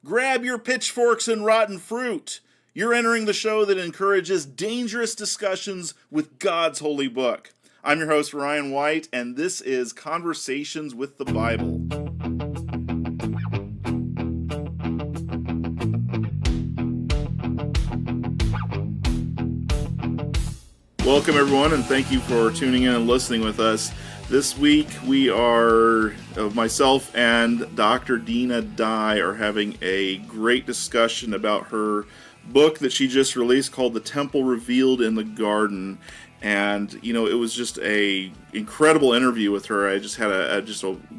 Grab your pitchforks and rotten fruit. You're entering the show that encourages dangerous discussions with God's holy book. I'm your host, Ryan White, and this is Conversations with the Bible. Welcome, everyone, and thank you for tuning in and listening with us. This week, we are, myself and Dr. Dinah Dye are having a great discussion about her book that she just released called The Temple Revealed in the Garden. And, it was just a incredible interview with her. I just had a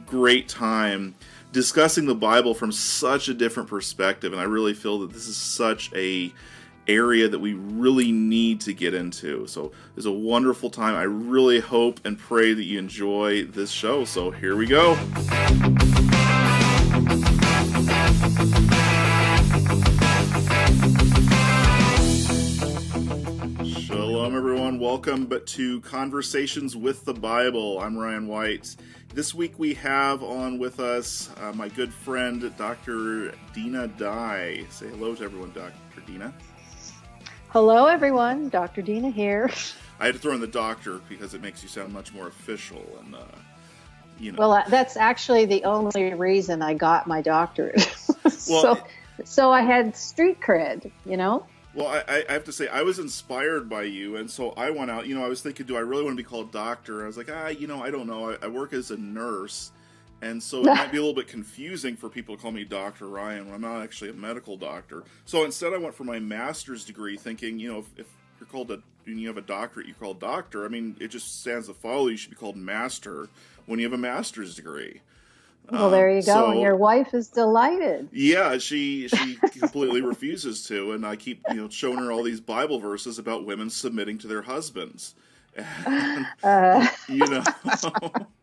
great time discussing the Bible from such a different perspective. And I really feel that this is such a area that we really need to get into. So it was a wonderful time. I really hope and pray that you enjoy this show. So here we go. Shalom, everyone. Welcome to Conversations with the Bible. I'm Ryan White. This week we have on with us my good friend, Dr. Dinah Dye. Say hello to everyone, Dr. Dinah. Hello, everyone. Dr. Dinah here. I had to throw in the doctor because it makes you sound much more official, and Well, that's actually the only reason I got my doctorate. Well, so I had street cred, Well, I have to say, I was inspired by you, and so I went out. I was thinking, do I really want to be called doctor? I was like, I don't know. I work as a nurse, and so it might be a little bit confusing for people to call me Dr. Ryan when I'm not actually a medical doctor. So instead, I went for my master's degree, thinking, if you're called when you have a doctorate, you're called doctor. I mean, it just stands to follow you should be called master when you have a master's degree. Well, there you go. So, and your wife is delighted. Yeah, she completely refuses to, and I keep showing her all these Bible verses about women submitting to their husbands. And,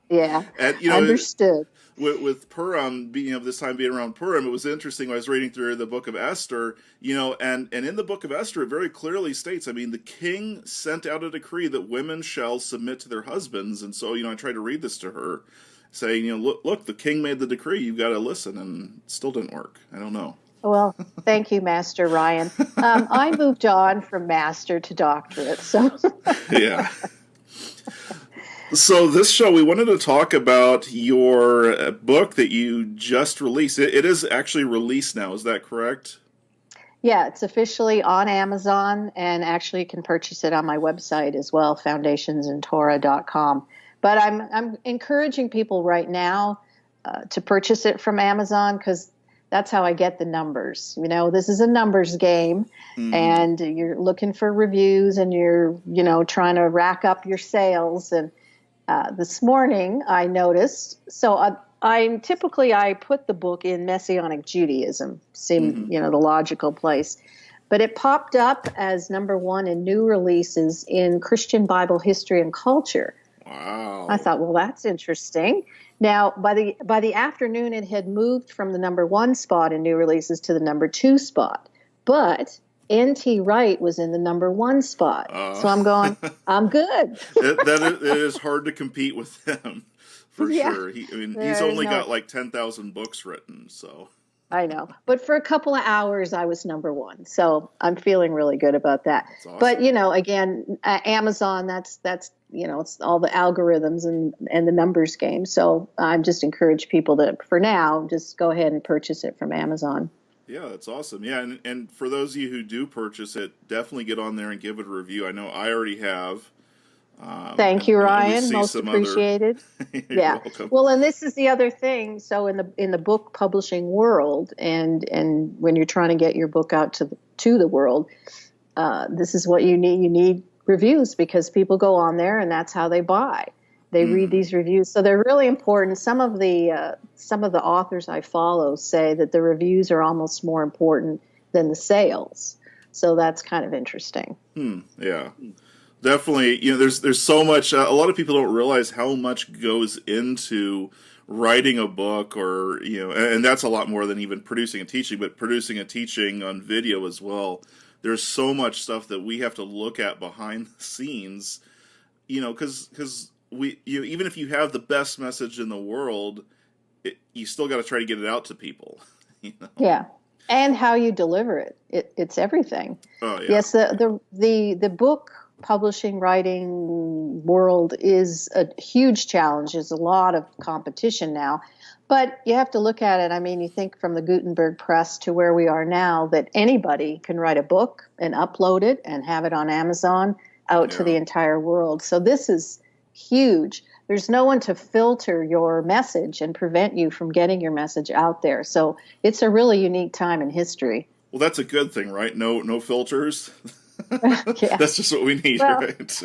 Yeah, and, understood. With Purim, this time being around Purim, it was interesting. I was reading through the book of Esther, and in the book of Esther, it very clearly states, the king sent out a decree that women shall submit to their husbands. And so, I tried to read this to her, saying, look, the king made the decree, you've got to listen, and it still didn't work. I don't know. Well, thank you, Master Ryan. I moved on from master to doctorate, so. Yeah. So this show, we wanted to talk about your book that you just released. It is actually released now, is that correct? Yeah, it's officially on Amazon, and actually you can purchase it on my website as well, foundationsandtorah.com. But I'm encouraging people right now to purchase it from Amazon because that's how I get the numbers. This is a numbers game, and you're looking for reviews, and you're trying to rack up your sales. And this morning I noticed. So I put the book in Messianic Judaism, seemed the logical place. But it popped up as number one in new releases in Christian Bible history and culture. Wow. I thought, well, that's interesting. Now, by the afternoon, it had moved from the number one spot in new releases to the number two spot. But N.T. Wright was in the number one spot. So I'm going, I'm good. It is hard to compete with him, for sure. He's only got like 10,000 books written, so. I know. But for a couple of hours, I was number one. So I'm feeling really good about that. Awesome. But, again, Amazon, that's it's all the algorithms and the numbers game. So I just encourage people to, for now, just go ahead and purchase it from Amazon. Yeah, that's awesome. Yeah, and for those of you who do purchase it, definitely get on there and give it a review. I know I already have. Thank you, Ryan. Most appreciated. Yeah. Welcome. Well, and this is the other thing. So in the book publishing world, and when you're trying to get your book out to the world, this is what you need. You need reviews because people go on there, and that's how they buy. They read these reviews, so they're really important. Some of the authors I follow say that the reviews are almost more important than the sales. So that's kind of interesting. Yeah. Definitely, there's so much. A lot of people don't realize how much goes into writing a book, or and that's a lot more than even producing a teaching. But producing a teaching on video as well. There's so much stuff that we have to look at behind the scenes, because even if you have the best message in the world, you still got to try to get it out to people. Yeah. And how you deliver it. It's everything. Oh yeah. Yes, the book publishing writing world is a huge challenge. There's a lot of competition now. But you have to look at it. I mean, you think from the Gutenberg press to where we are now that anybody can write a book and upload it and have it on Amazon out to the entire world. So this is huge. There's no one to filter your message and prevent you from getting your message out there. So it's a really unique time in history. Well, that's a good thing, right? No filters. Yeah. That's just what we need, Well, right?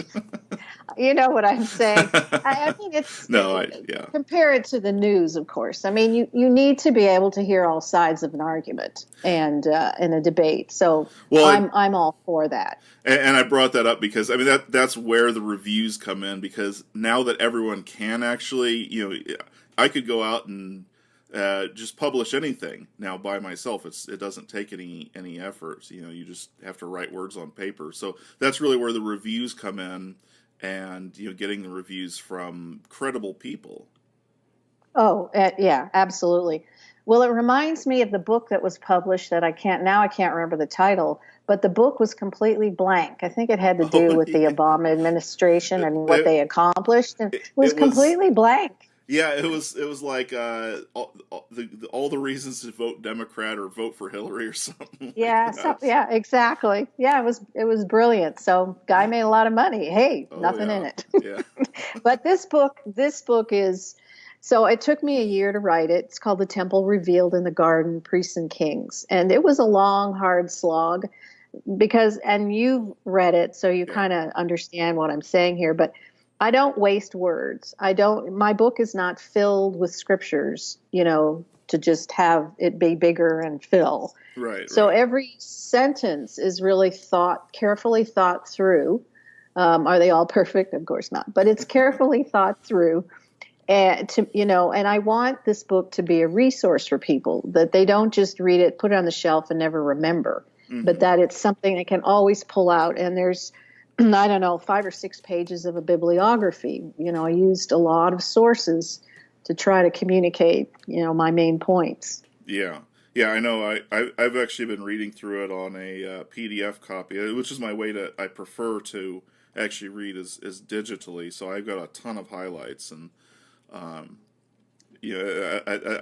you know what I'm saying. I mean, compare it to the news, of course. I mean, you need to be able to hear all sides of an argument and in a debate. So I'm all for that. And I brought that up because I mean that's where the reviews come in, because now that everyone can actually, I could go out and just publish anything now by myself. It doesn't take any effort. You just have to write words on paper. So that's really where the reviews come in, and getting the reviews from credible people. Oh, yeah, absolutely. Well, it reminds me of the book that was published that I can't remember the title, but the book was completely blank. I think it had to do with the Obama administration and what they accomplished. And it was completely blank. Yeah, it was like all the reasons to vote Democrat or vote for Hillary or something. Yeah, yeah, exactly. Yeah, it was brilliant. So guy made a lot of money. Hey, nothing in it. Yeah. But this book is. So it took me a year to write it. It's called The Temple Revealed in the Garden, Priests and Kings. And it was a long, hard slog and you've read it, so you kind of understand what I'm saying here. But I don't waste words. My book is not filled with scriptures, to just have it be bigger and fill. Right. So every sentence is really carefully thought through. Are they all perfect? Of course not. But it's carefully thought through. And I want this book to be a resource for people, that they don't just read it, put it on the shelf, and never remember, but that it's something they can always pull out. And there's, I don't know, 5 or 6 pages of a bibliography. I used a lot of sources to try to communicate, my main points. Yeah. Yeah, I know. I've actually been reading through it on a PDF copy, which is my way I prefer to actually read is digitally. So I've got a ton of highlights, and I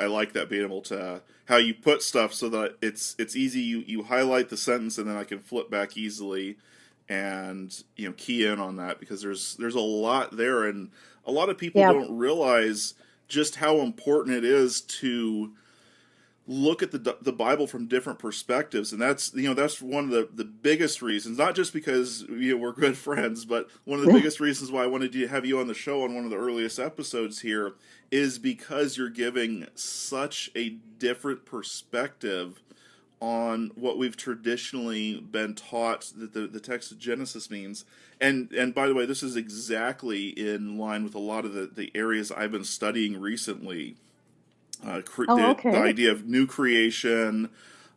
like that, being able to how you put stuff so that it's easy. You highlight the sentence, and then I can flip back easily and key in on that, because there's a lot there, and a lot of people don't realize just how important it is to look at the Bible from different perspectives. And that's one of the biggest reasons, not just because we're good friends, but one of the biggest reasons why I wanted to have you on the show on one of the earliest episodes here is because you're giving such a different perspective on what we've traditionally been taught that the text of Genesis means. And by the way, this is exactly in line with a lot of the areas I've been studying recently. The idea of new creation.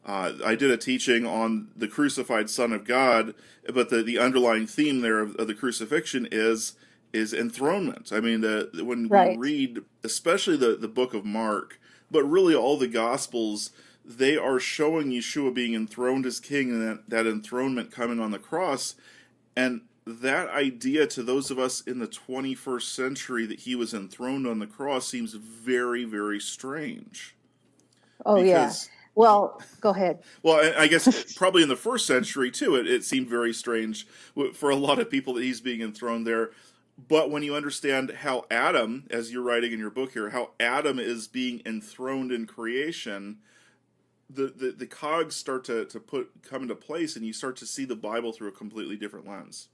I did a teaching on the crucified Son of God, but the underlying theme there of the crucifixion is enthronement. I mean, when we read, especially the book of Mark, but really all the Gospels, they are showing Yeshua being enthroned as king, and that enthronement coming on the cross. And that idea to those of us in the 21st century that he was enthroned on the cross seems very, very strange. Oh, yeah. Well, go ahead. Well, I guess probably in the first century, too, it seemed very strange for a lot of people that he's being enthroned there. But when you understand how Adam, as you're writing in your book here, how Adam is being enthroned in creation, the cogs start to come into place, and you start to see the Bible through a completely different lens.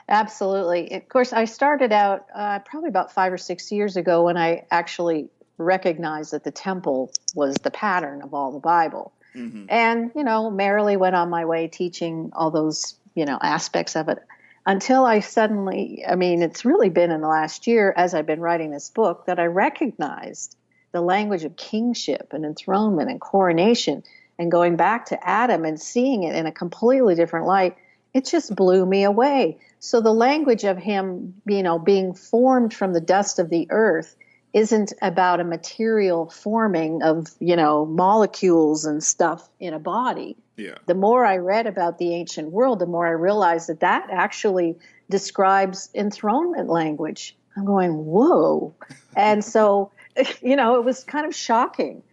Absolutely. Of course, I started out probably about 5 or 6 years ago when I actually recognized that the temple was the pattern of all the Bible. Mm-hmm. And, merrily went on my way teaching all those, aspects of it, until I suddenly, it's really been in the last year as I've been writing this book that I recognized the language of kingship and enthronement and coronation, and going back to Adam and seeing it in a completely different light. It just blew me away. So the language of him, being formed from the dust of the earth isn't about a material forming of, molecules and stuff in a body. Yeah. The more I read about the ancient world, the more I realized that that actually describes enthronement language. I'm going, whoa. And so, it was kind of shocking.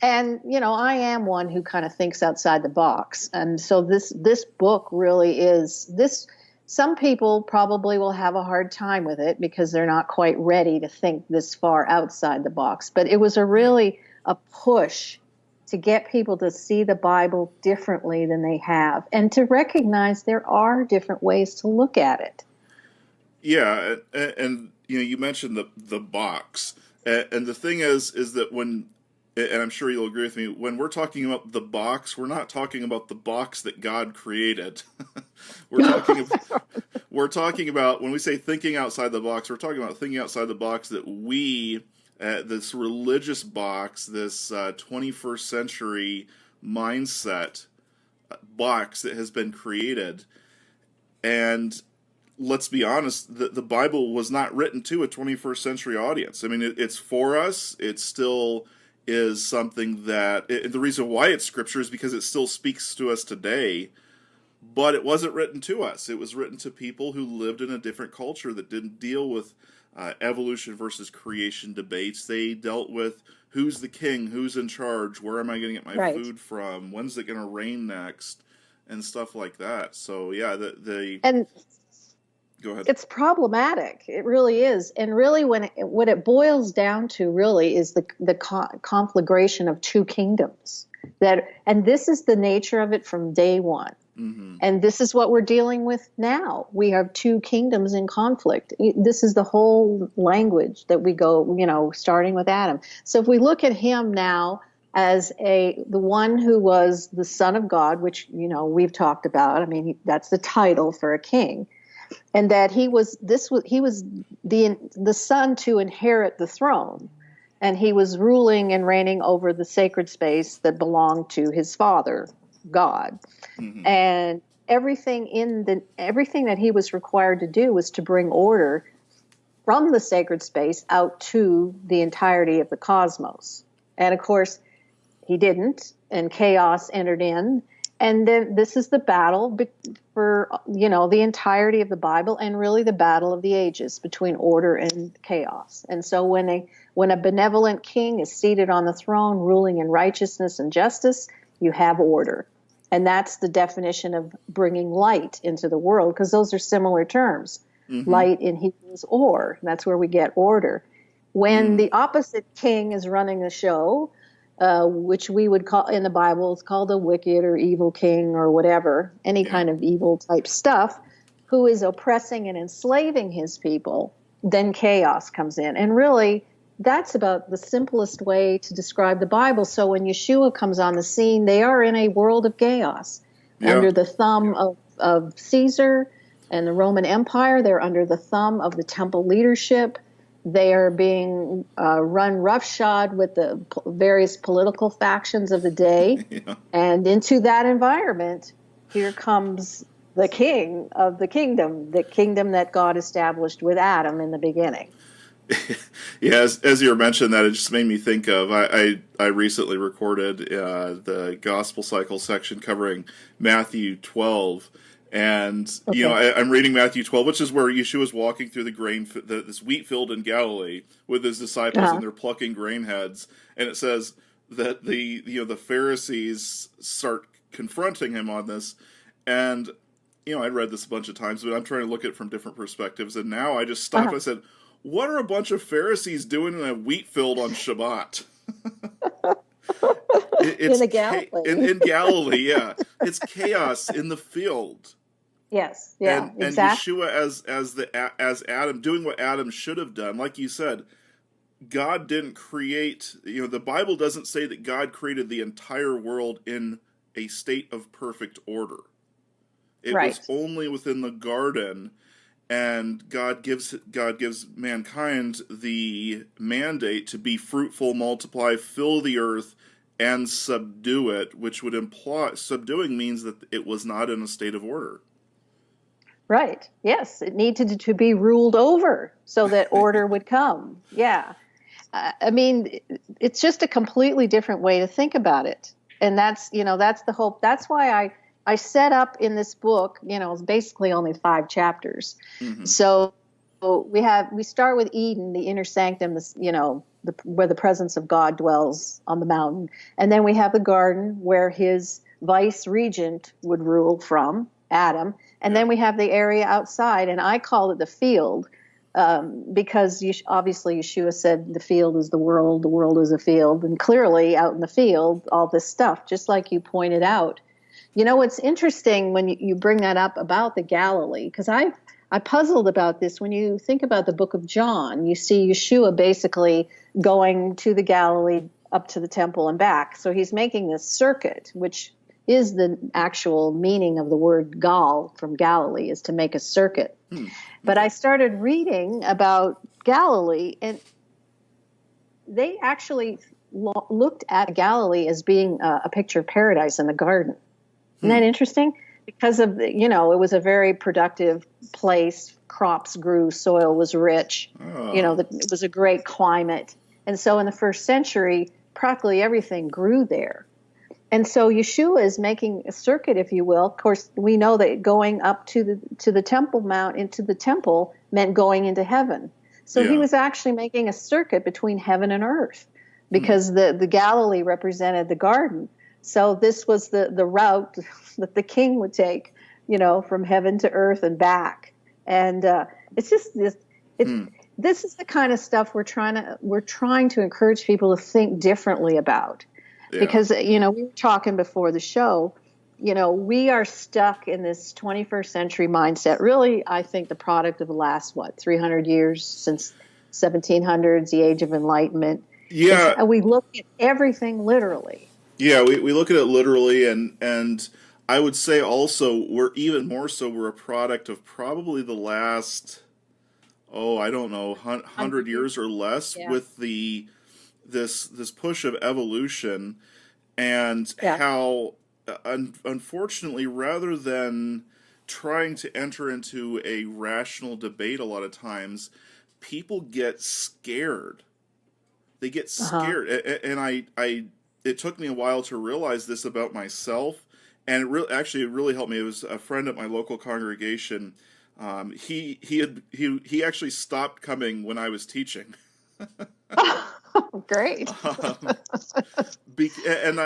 And, I am one who kind of thinks outside the box. And so this book really is this. Some people probably will have a hard time with it because they're not quite ready to think this far outside the box. But it was a push to get people to see the Bible differently than they have and to recognize there are different ways to look at it. Yeah, and you mentioned the box, and the thing is that when, and I'm sure you'll agree with me, when we're talking about the box, we're not talking about the box that God created. We're talking about when we say thinking outside the box, we're talking about thinking outside the box that we, this religious box, this 21st century mindset box that has been created, and let's be honest, the Bible was not written to a 21st century audience. I mean, it's for us. It still is something that, the reason why it's scripture is because it still speaks to us today, but it wasn't written to us. It was written to people who lived in a different culture that didn't deal with evolution versus creation debates. They dealt with who's the king, who's in charge, where am I going to get my food from, when's it going to rain next, and stuff like that. So yeah, and go ahead. It's problematic. It really is. And really what it boils down to really is the conflagration of two kingdoms. And this is the nature of it from day one. Mm-hmm. And this is what we're dealing with now. We have two kingdoms in conflict. This is the whole language that we go, starting with Adam. So if we look at him now as the one who was the Son of God, which, we've talked about. I mean, that's the title for a king. And that he was the son to inherit the throne, and he was ruling and reigning over the sacred space that belonged to his father, God. Mm-hmm. And everything that he was required to do was to bring order from the sacred space out to the entirety of the cosmos. And of course, he didn't, and chaos entered in. And then this is the battle for, the entirety of the Bible, and really the battle of the ages between order and chaos. And so when a benevolent king is seated on the throne, ruling in righteousness and justice, you have order. And that's the definition of bringing light into the world, because those are similar terms. Mm-hmm. Light in Hebrew is or. That's where we get order. When the opposite king is running the show, which we would call in the Bible, it's called a wicked or evil king or whatever, any kind of evil type stuff, who is oppressing and enslaving his people, then chaos comes in. And really, that's about the simplest way to describe the Bible. So when Yeshua comes on the scene, they are in a world of chaos. Yeah. Under the thumb of Caesar and the Roman Empire, they're under the thumb of the temple leadership. They are being run roughshod with the various political factions of the day. Yeah. And into that environment, here comes the king of the kingdom that God established with Adam in the beginning. Yeah, as you were mentioning that, it just made me think of, I recently recorded the Gospel Cycle section covering Matthew 12. And, I'm reading Matthew 12, which is where Yeshua is walking through this wheat field in Galilee with his disciples, and they're plucking grain heads. And it says that the Pharisees start confronting him on this. And, I read this a bunch of times, but I'm trying to look at it from different perspectives. And now I just stopped and I said, what are a bunch of Pharisees doing in a wheat field on Shabbat? It's in Galilee. In Galilee, yeah. It's chaos in the field. Yes, yeah, and exactly. Yeshua as Adam, doing what Adam should have done. Like you said, God didn't create, the Bible doesn't say that God created the entire world in a state of perfect order. It was only within the garden, and God gives mankind the mandate to be fruitful, multiply, fill the earth, and subdue it, which would imply subduing means that it was not in a state of order. Right. Yes, it needed to be ruled over so that order would come. Yeah. I mean, it's just a completely different way to think about it. And that's the whole, that's why I set up in this book, it's basically only 5 chapters. Mm-hmm. So we start with Eden, the inner sanctum, where the presence of God dwells on the mountain. And then we have the garden where his vice regent would rule from, Adam. And then we have the area outside, and I call it the field, because obviously Yeshua said the field is the world is a field. And clearly out in the field, all this stuff, just like you pointed out. What's interesting when you bring that up about the Galilee, because I puzzled about this. When you think about the book of John, you see Yeshua basically going to the Galilee, up to the temple and back. So he's making this circuit, which is the actual meaning of the word Gal from Galilee, is to make a circuit. But I started reading about Galilee, and they actually looked at Galilee as being a picture of paradise in the garden. Isn't that interesting? Because of, it was a very productive place. Crops grew, soil was rich. It was a great climate. And so in the first century, practically everything grew there. And so Yeshua is making a circuit, if you will. Of course, we know that going up to the Temple Mount, into the temple, meant going into heaven. So he was actually making a circuit between heaven and earth, because the Galilee represented the garden. So this was the route that the king would take, from heaven to earth and back. And it's just this. This is the kind of stuff we're trying to encourage people to think differently about. Yeah. Because, we were talking before the show, we are stuck in this 21st century mindset. Really, I think the product of the last, 300 years, since 1700s, the Age of Enlightenment. Yeah. We look at everything literally. Yeah, we look at it literally, and I would say also we're a product of probably the last, I don't know, 100 years or less, with this push of evolution, and how, unfortunately, rather than trying to enter into a rational debate a lot of times, people get scared. They get scared. And it took me a while to realize this about myself, and it really helped me. It was a friend at my local congregation. He actually stopped coming when I was teaching. Great. And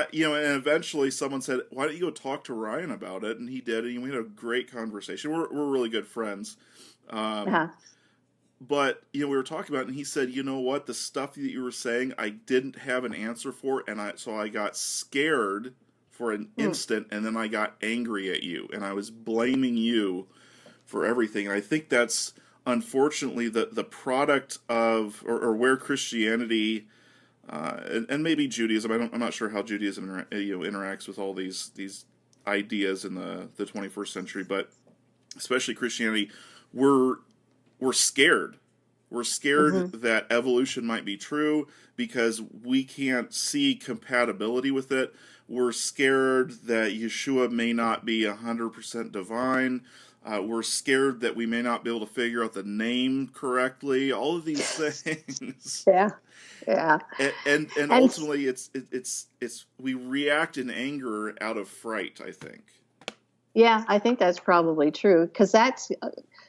eventually someone said, "Why don't you go talk to Ryan about it?" And he did, and we had a great conversation. We're really good friends. But we were talking about it, and he said, "You know what? The stuff that you were saying, I didn't have an answer for, and so I got scared for an instant, and then I got angry at you, and I was blaming you for everything." And I think that's unfortunately the product of, or where Christianity and maybe Judaism. I'm not sure how Judaism interacts with all these ideas in the 21st century, but especially Christianity, we're scared. We're scared that evolution might be true because we can't see compatibility with it. We're scared that Yeshua may not be 100% divine. We're scared that we may not be able to figure out the name correctly. All of these things. Yeah. And ultimately, it's we react in anger out of fright, I think. Yeah, I think that's probably true, because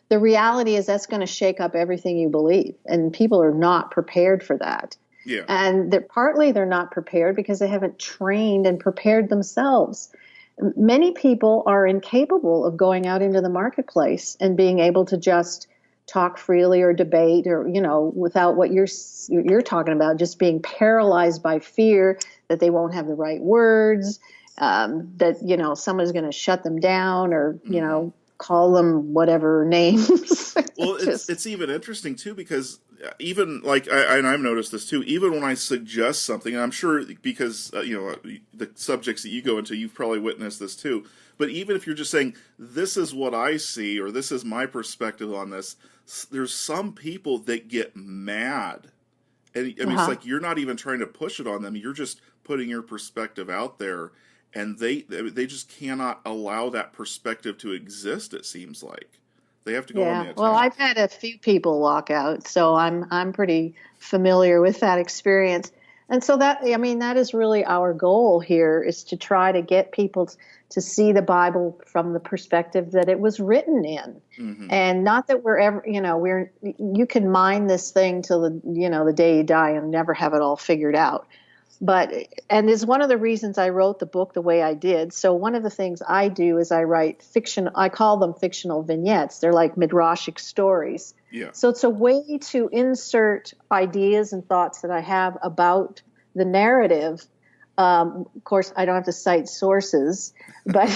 the reality is that's going to shake up everything you believe, and people are not prepared for that. Yeah. And they're not prepared because they haven't trained and prepared themselves. Many people are incapable of going out into the marketplace and being able to just talk freely or debate, or without what you're talking about, just being paralyzed by fear that they won't have the right words, that someone's going to shut them down, or call them whatever names. Well, it's even interesting too, because even and I've noticed this too, even when I suggest something, and I'm sure because the subjects that you go into, you've probably witnessed this too, but even if you're just saying, this is what I see, or this is my perspective on this, there's some people that get mad. And I mean, it's like you're not even trying to push it on them, you're just putting your perspective out there, and they just cannot allow that perspective to exist, it seems like. They have to go on the Yeah. Well, attack. I've had a few people walk out, so I'm pretty familiar with that experience. And so that, I mean, that is really our goal here, is to try to get people to see the Bible from the perspective that it was written in. Hmm. And not that we're ever, you can mine this thing till the day you die and never have it all figured out. But, and is one of the reasons I wrote the book the way I did. So one of the things I do is I write fiction. I call them fictional vignettes. They're like midrashic stories. Yeah. So it's a way to insert ideas and thoughts that I have about the narrative. Of course, I don't have to cite sources, but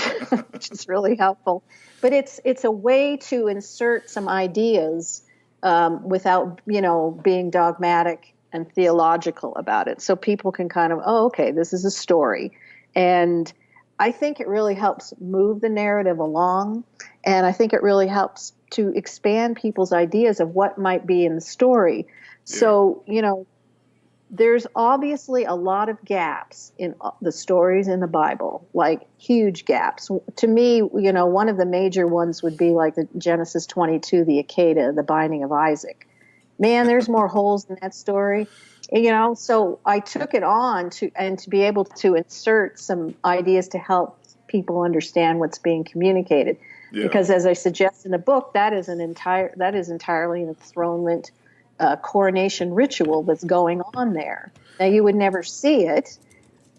which is really helpful. But it's a way to insert some ideas without being dogmatic and theological about it, so people can kind of, oh, okay, this is a story. And I think it really helps move the narrative along, and I think it really helps to expand people's ideas of what might be in the story. Yeah. So there's obviously a lot of gaps in the stories in the Bible, like huge gaps. To me, one of the major ones would be like the Genesis 22, the Akedah, the binding of Isaac. Man, there's more holes in that story. So I took it on to be able to insert some ideas to help people understand what's being communicated. Yeah. Because as I suggest in the book, that is entirely an enthronement coronation ritual that's going on there. Now you would never see it,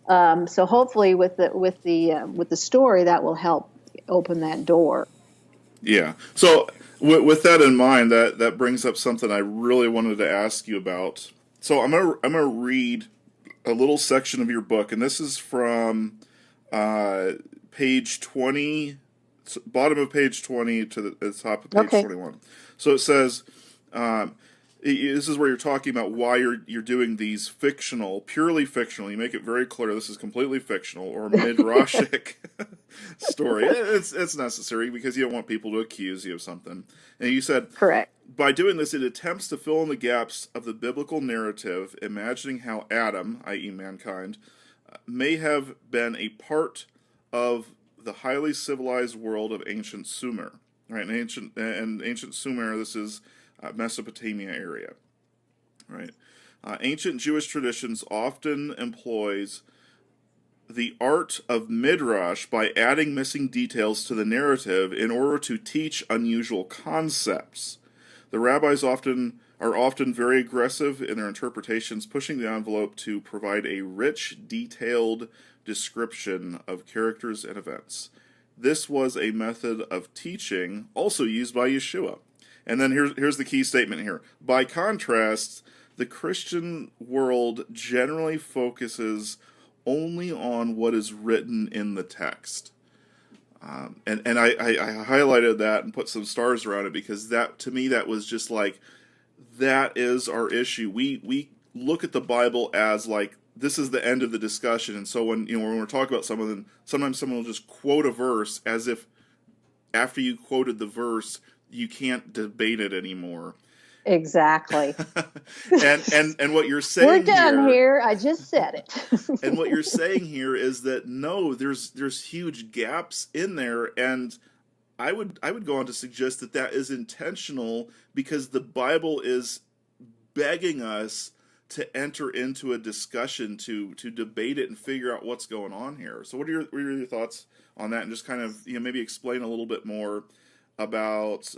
so hopefully with the story that will help open that door. Yeah. So with that in mind, that brings up something I really wanted to ask you about. So I'm gonna read a little section of your book, and this is from page 20, bottom of page 20 to the top of page 21. So it says. This is where you're talking about why you're doing these purely fictional. You make it very clear this is completely fictional or midrashic story. It's necessary because you don't want people to accuse you of something. And you said, correct. By doing this, it attempts to fill in the gaps of the biblical narrative, imagining how Adam, i.e., mankind, may have been a part of the highly civilized world of ancient Sumer. Right, and ancient Sumer. This is Mesopotamia area, right? Ancient Jewish traditions often employs the art of midrash by adding missing details to the narrative in order to teach unusual concepts. The rabbis are often very aggressive in their interpretations, pushing the envelope to provide a rich, detailed description of characters and events. This was a method of teaching also used by Yeshua. And then here's the key statement here. By contrast, the Christian world generally focuses only on what is written in the text. And I highlighted that and put some stars around it because that, to me, that was just like, that is our issue. We look at the Bible as like, this is the end of the discussion. And so when we're talking about something, sometimes someone will just quote a verse as if after you quoted the verse, you can't debate it anymore. Exactly. and what you're saying, we're done here. I just said it. And what you're saying here is that no, there's huge gaps in there, and I would go on to suggest that is intentional because the Bible is begging us to enter into a discussion to debate it and figure out what's going on here. So what are your thoughts on that, and just kind of maybe explain a little bit more about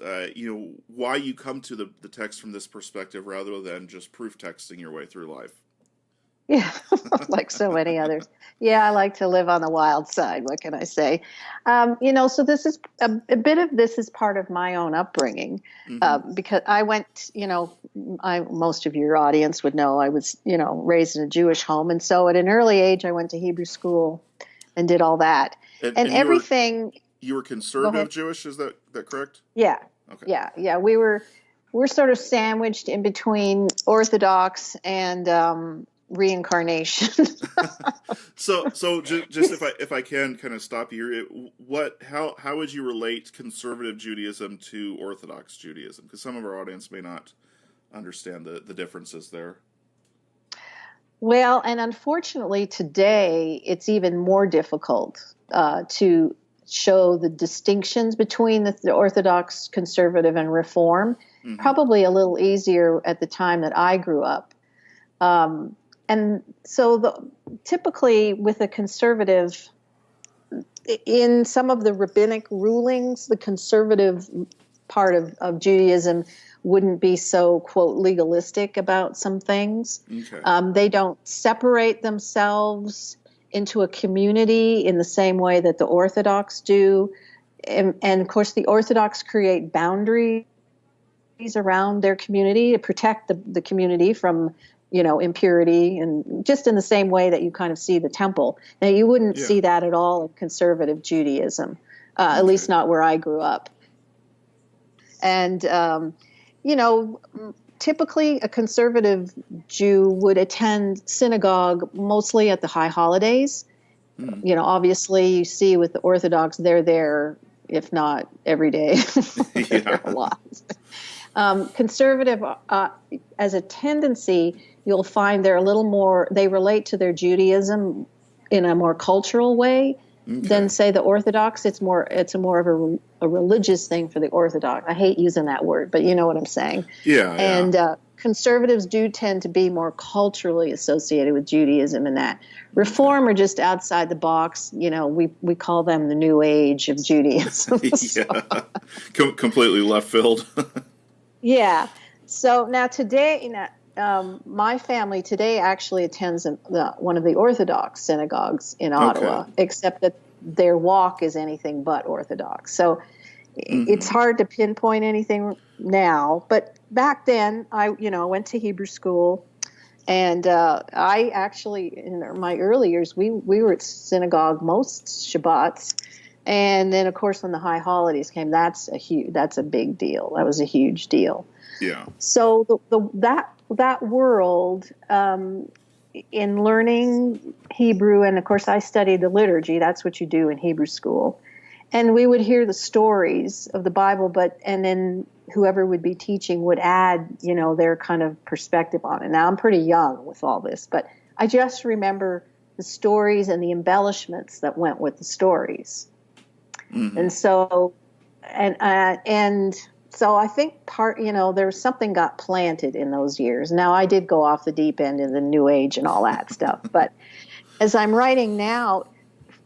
why you come to the text from this perspective rather than just proof texting your way through life. Yeah, like so many others. Yeah, I like to live on the wild side. What can I say? So this is a bit of this is part of my own upbringing, because I went, most of your audience would know I was, raised in a Jewish home. And so at an early age, I went to Hebrew school and did all that. And everything. You were conservative Jewish, is that correct? Yeah. Okay. Yeah. We're sort of sandwiched in between Orthodox and reincarnation. So just if I can kind of stop you here, how would you relate conservative Judaism to Orthodox Judaism? Because some of our audience may not understand the differences there. Well, and unfortunately today it's even more difficult to show the distinctions between the Orthodox, conservative, and Reform. Probably a little easier at the time that I grew up. And so typically with a conservative, in some of the rabbinic rulings, the conservative part of Judaism wouldn't be so, quote, legalistic about some things. Okay. They don't separate themselves into a community in the same way that the Orthodox do. And of course, the Orthodox create boundaries around their community to protect the community from, impurity, and just in the same way that you kind of see the temple. Now, you wouldn't see that at all in conservative Judaism, at least not where I grew up. And, typically a conservative Jew would attend synagogue mostly at the high holidays. Obviously you see with the Orthodox, they're there, if not every day, a lot. Conservative, as a tendency, you'll find they're a little more, they relate to their Judaism in a more cultural way than, say, the Orthodox. It's more of a religious thing for the Orthodox. I hate using that word, but you know what I'm saying. Yeah. And conservatives do tend to be more culturally associated with Judaism, and that Reform are just outside the box. We call them the New Age of Judaism. Completely left field. Yeah. So now today, my family today actually attends one of the Orthodox synagogues in Ottawa, except that their walk is anything but Orthodox. So it's hard to pinpoint anything now. But back then, I went to Hebrew school, and I actually, in my early years, we were at synagogue most Shabbats. And then, of course, when the high holidays came, that's a big deal. That was a huge deal. Yeah. So that world, in learning Hebrew, and of course I studied the liturgy. That's what you do in Hebrew school. And we would hear the stories of the Bible, and then whoever would be teaching would add, their kind of perspective on it. Now, I'm pretty young with all this, but I just remember the stories and the embellishments that went with the stories. And so, so I think there's something got planted in those years. Now, I did go off the deep end in the New Age and all that stuff, but as I'm writing now,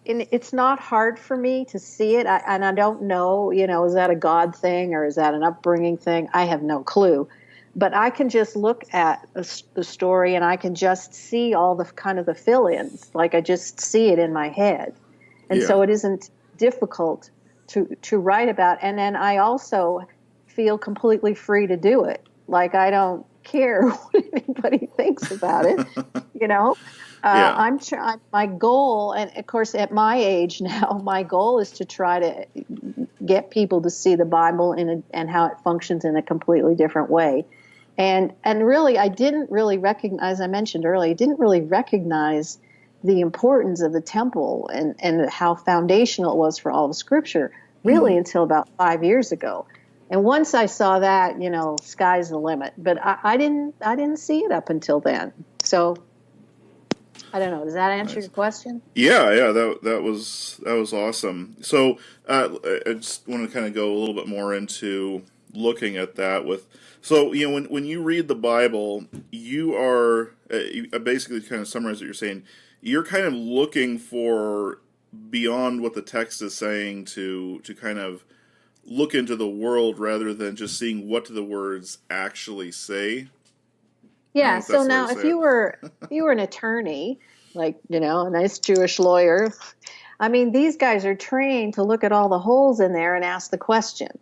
it's not hard for me to see it. And I don't know, is that a God thing or is that an upbringing thing? I have no clue. But I can just look at the story and I can just see all the kind of the fill-ins. Like I just see it in my head. And so it isn't difficult to write about. And then I also feel completely free to do it. Like I don't care what anybody thinks about it, I'm trying. My goal, and of course at my age now, my goal is to try to get people to see the Bible and how it functions in a completely different way. And really, I didn't really recognize, I mentioned earlier, I didn't really recognize the importance of the temple and how foundational it was for all of Scripture, really until about 5 years ago. And once I saw that, sky's the limit. But I didn't see it up until then. So I don't know. Does that answer your question? Yeah. That was awesome. So I just want to kind of go a little bit more into looking at that So when you read the Bible, you are basically kind of summarize what you're saying. You're kind of looking for beyond what the text is saying to kind of look into the world rather than just seeing what the words actually say. Yeah. So now, if you were an attorney, like a nice Jewish lawyer, I mean, these guys are trained to look at all the holes in there and ask the question.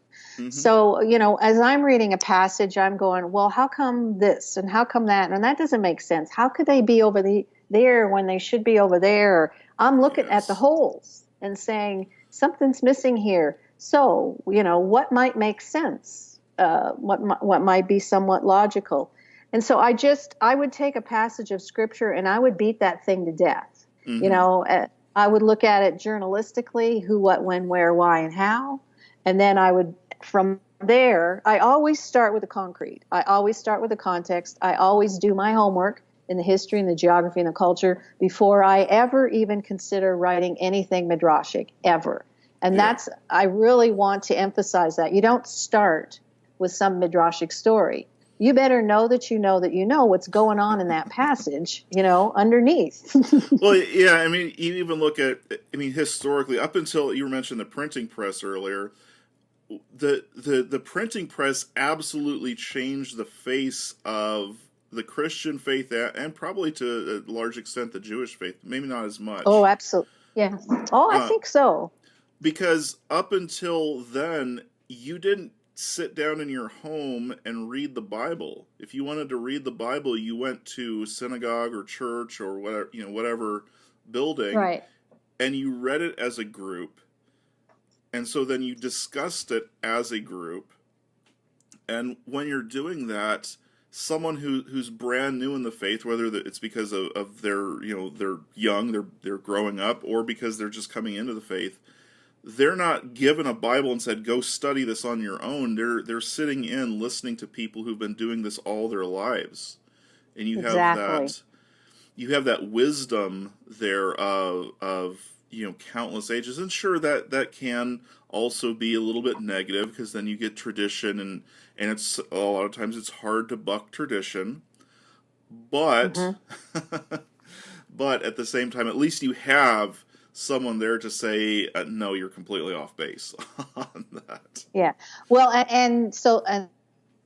So, as I'm reading a passage, I'm going, well, how come this and how come that? And that doesn't make sense. How could they be over there when they should be over there? I'm looking at the holes and saying something's missing here. So, what might make sense? What might be somewhat logical? And so I would take a passage of Scripture and I would beat that thing to death. I would look at it journalistically, who, what, when, where, why, and how. And then I would, from there, I always start with the concrete. I always start with the context. I always do my homework in the history and the geography and the culture before I ever even consider writing anything midrashic, ever. And I really want to emphasize that. You don't start with some midrashic story. You better know that you know what's going on in that passage, underneath. Well, yeah, I mean, you even look at, historically, up until you mentioned the printing press earlier, the printing press absolutely changed the face of the Christian faith and probably to a large extent the Jewish faith. Maybe not as much. Oh, absolutely. Yeah. Oh, I think so. Because up until then, you didn't sit down in your home and read the Bible. If you wanted to read the Bible, you went to synagogue or church or whatever building, right, and you read it as a group. And so then you discussed it as a group. And when you're doing that, someone who's brand new in the faith, whether it's because of their, they're young, they're growing up, or because they're just coming into the faith, they're not given a Bible and said, go study this on your own. They're sitting in listening to people who've been doing this all their lives. And you have that wisdom there of countless ages. And sure, that can also be a little bit negative, because then you get tradition, and it's a lot of times it's hard to buck tradition. But but at the same time, at least you have someone there to say, no, you're completely off base on that. Yeah. Well, and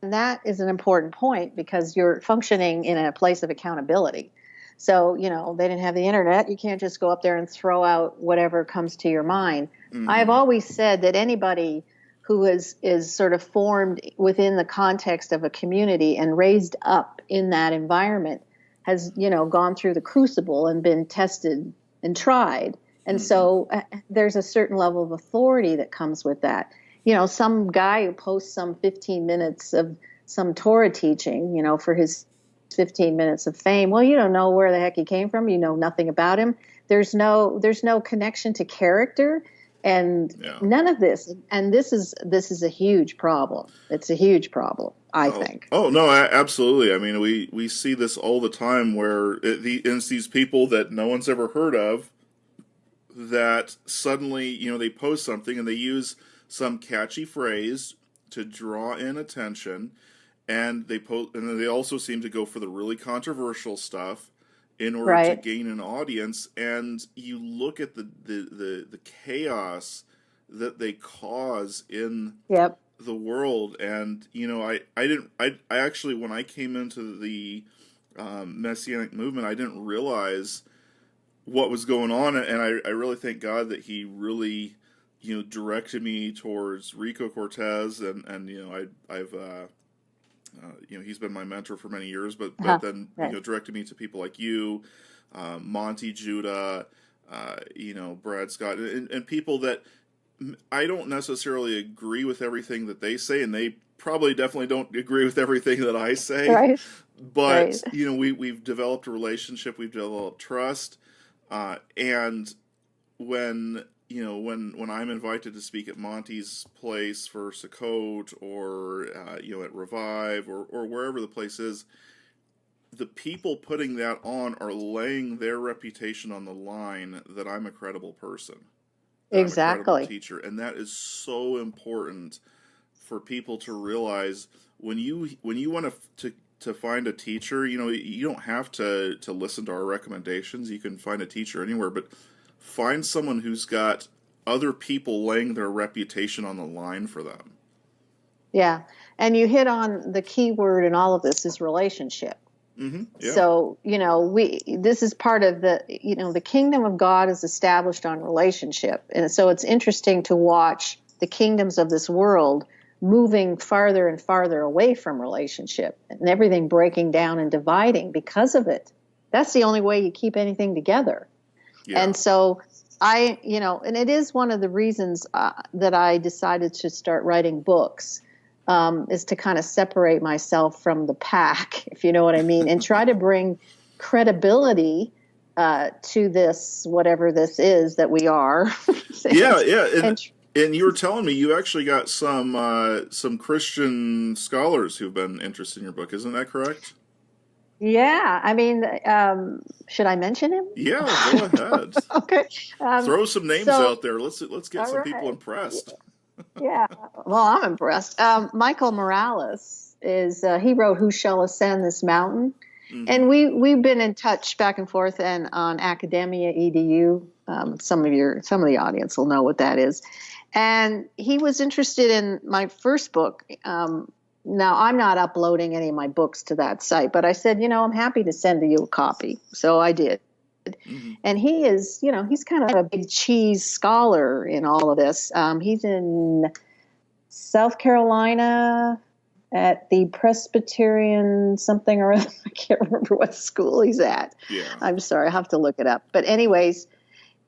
that is an important point, because you're functioning in a place of accountability. So, they didn't have the internet. You can't just go up there and throw out whatever comes to your mind. Mm-hmm. I have always said that anybody who is sort of formed within the context of a community and raised up in that environment has, gone through the crucible and been tested and tried. And so there's a certain level of authority that comes with that. Some guy who posts some 15 minutes of some Torah teaching, for his 15 minutes of fame. Well, you don't know where the heck he came from. You know nothing about him. There's no connection to character, and none of this. And this is a huge problem. It's a huge problem, I think. Oh no, absolutely. I mean, we see this all the time, where it's these people that no one's ever heard of, that suddenly, they post something and they use some catchy phrase to draw in attention, and and then they also seem to go for the really controversial stuff in order to gain an audience. And you look at the chaos that they cause in the world. And I actually, when I came into the Messianic movement, I didn't realize what was going on, and I really thank God that He really, directed me towards Rico Cortez, and I've he's been my mentor for many years, but then directed me to people like you, Monty Judah, Brad Scott, and people that I don't necessarily agree with everything that they say, and they probably definitely don't agree with everything that I say. Right. But we've developed a relationship, we've developed trust. And when I'm invited to speak at Monty's place for Sukkot, or at Revive, or wherever the place is, the people putting that on are laying their reputation on the line that I'm a credible person, exactly, I'm a credible teacher, and that is so important for people to realize. When you want to find a teacher, you don't have to listen to our recommendations. You can find a teacher anywhere, but find someone who's got other people laying their reputation on the line for them. Yeah. And you hit on the key word in all of this is relationship. Mm-hmm. Yeah. So, this is part of the kingdom of God is established on relationship. And so it's interesting to watch the kingdoms of this world moving farther and farther away from relationship, and everything breaking down and dividing because of it. That's the only way you keep anything together. Yeah. And so and it is one of the reasons that I decided to start writing books, is to kind of separate myself from the pack, if you know what I mean, and try to bring credibility to this, whatever this is that we are. Yeah. And you were telling me you actually got some Christian scholars who've been interested in your book. Isn't that correct? Yeah, I mean, should I mention him? Yeah, go ahead. Okay. Throw some names So, out there. Let's get all some people right. impressed. Yeah. Well, I'm impressed. Michael Morales is, he wrote Who Shall Ascend This Mountain? Hmm. And we've been in touch back and forth and on Academia EDU. Some of the audience will know what that is. And he was interested in my first book. Now I'm not uploading any of my books to that site, but I said, I'm happy to send you a copy. So I did. Hmm. And he is, he's kind of a big cheese scholar in all of this. He's in South Carolina at the Presbyterian something or other. I can't remember what school he's at. Yeah. I'm sorry, I have to look it up. But anyways,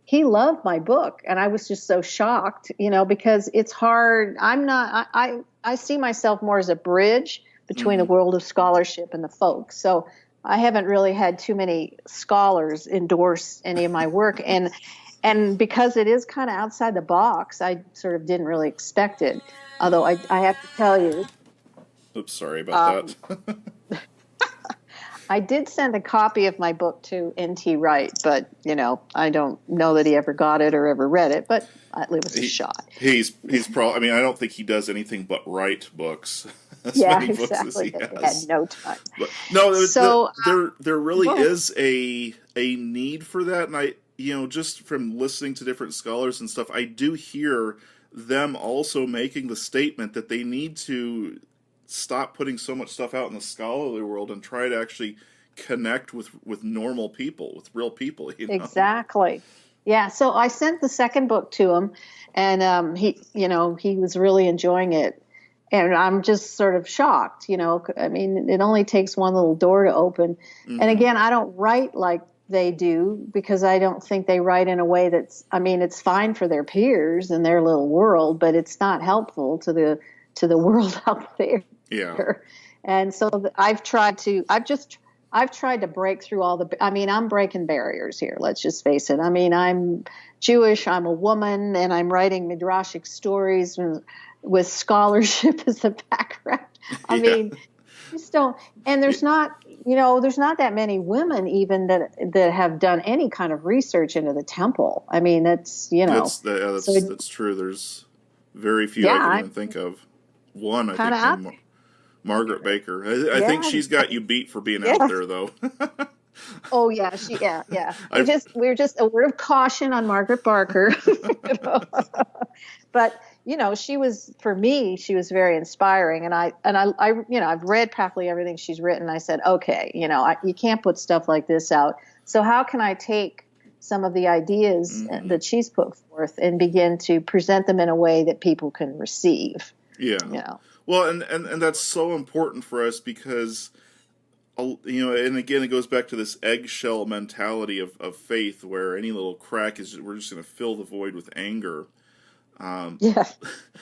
he loved my book, and I was just so shocked, because it's hard. I see myself more as a bridge between the Hmm. world of scholarship and the folk. So I haven't really had too many scholars endorse any of my work, and because it is kind of outside the box, I sort of didn't really expect it. Although I have to tell you, Oops, sorry about um, that. I did send a copy of my book to N.T. Wright, but I don't know that he ever got it or ever read it. But it was a he, shot. he's probably. I mean, I don't think he does anything but write books. As Yeah, many books as exactly. he Because he had has. no time. But no, So there really go ahead. is a need for that, and I just from listening to different scholars and stuff, I do hear them also making the statement that they need to stop putting so much stuff out in the scholarly world and try to actually connect with normal people, with real people. Exactly. Yeah. So I sent the second book to him, and he was really enjoying it. And I'm just sort of shocked. I mean, it only takes one little door to open. And Hmm. again, I don't write like they do because I don't think they write in a way I mean, it's fine for their peers in their little world, but it's not helpful to the world out there. Yeah. And so I've tried to break through I mean, I'm breaking barriers here. Let's just face it. I mean, I'm Jewish, I'm a woman, and I'm writing midrashic stories with scholarship as a background. I Yeah. mean, just don't, and there's not that many women even that have done any kind of research into the temple. I mean, so That's true. There's very few I yeah, can I'm even think of. One, I kind think, of out named Margaret Baker. I think there. she's got you beat for being out Yeah. there, though. Oh yeah, yeah. I've We're just a word of caution on Margaret Barker. you know. But she was, for me, she was very inspiring, and I've read practically everything she's written. I said, okay, you can't put stuff like this out. So how can I take some of the ideas hmm. that she's put forth and begin to present them in a way that people can receive? Yeah. You know. Well, and that's so important for us because and again, it goes back to this eggshell mentality of faith, where any little crack is we're just going to fill the void with anger. Yeah.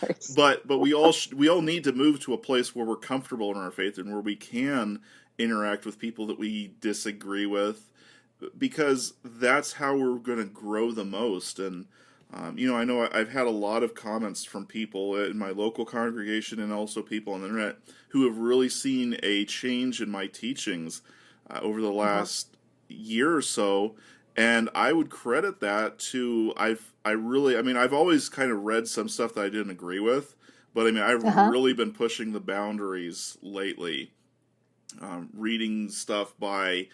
Right. But we all need to move to a place where we're comfortable in our faith and where we can interact with people that we disagree with, because that's how we're going to grow the most. And I know I've had a lot of comments from people in my local congregation and also people on the internet who have really seen a change in my teachings over the Uh-huh. last year or so. And I would credit that to I've always kind of read some stuff that I didn't agree with, but I mean I've Uh-huh. really been pushing the boundaries lately, reading stuff by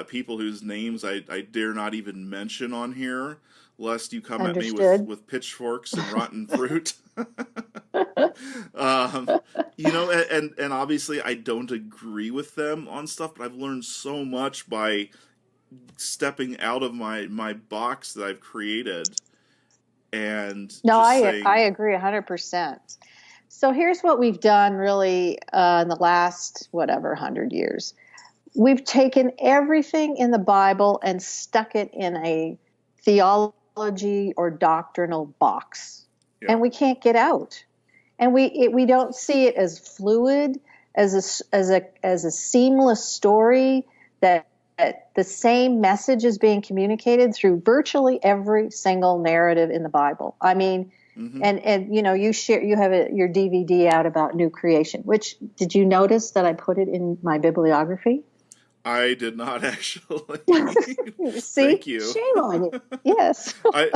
people whose names I dare not even mention on here, lest you come at me with, Understood. pitchforks and rotten fruit. um, and obviously I don't agree with them on stuff, but I've learned so much by stepping out of my box that I've created and No, just I saying, agree 100%. So here's what we've done really in the last, whatever, 100 years. We've taken everything in the Bible and stuck it in a theology or doctrinal box, yeah, and we can't get out. And we don't see it as fluid, as a seamless story that the same message is being communicated through virtually every single narrative in the Bible. I mean, hmm, and you have your DVD out about new creation. Which, did you notice that I put it in my bibliography? I did not actually. See, Thank you. shame on you. Yes. I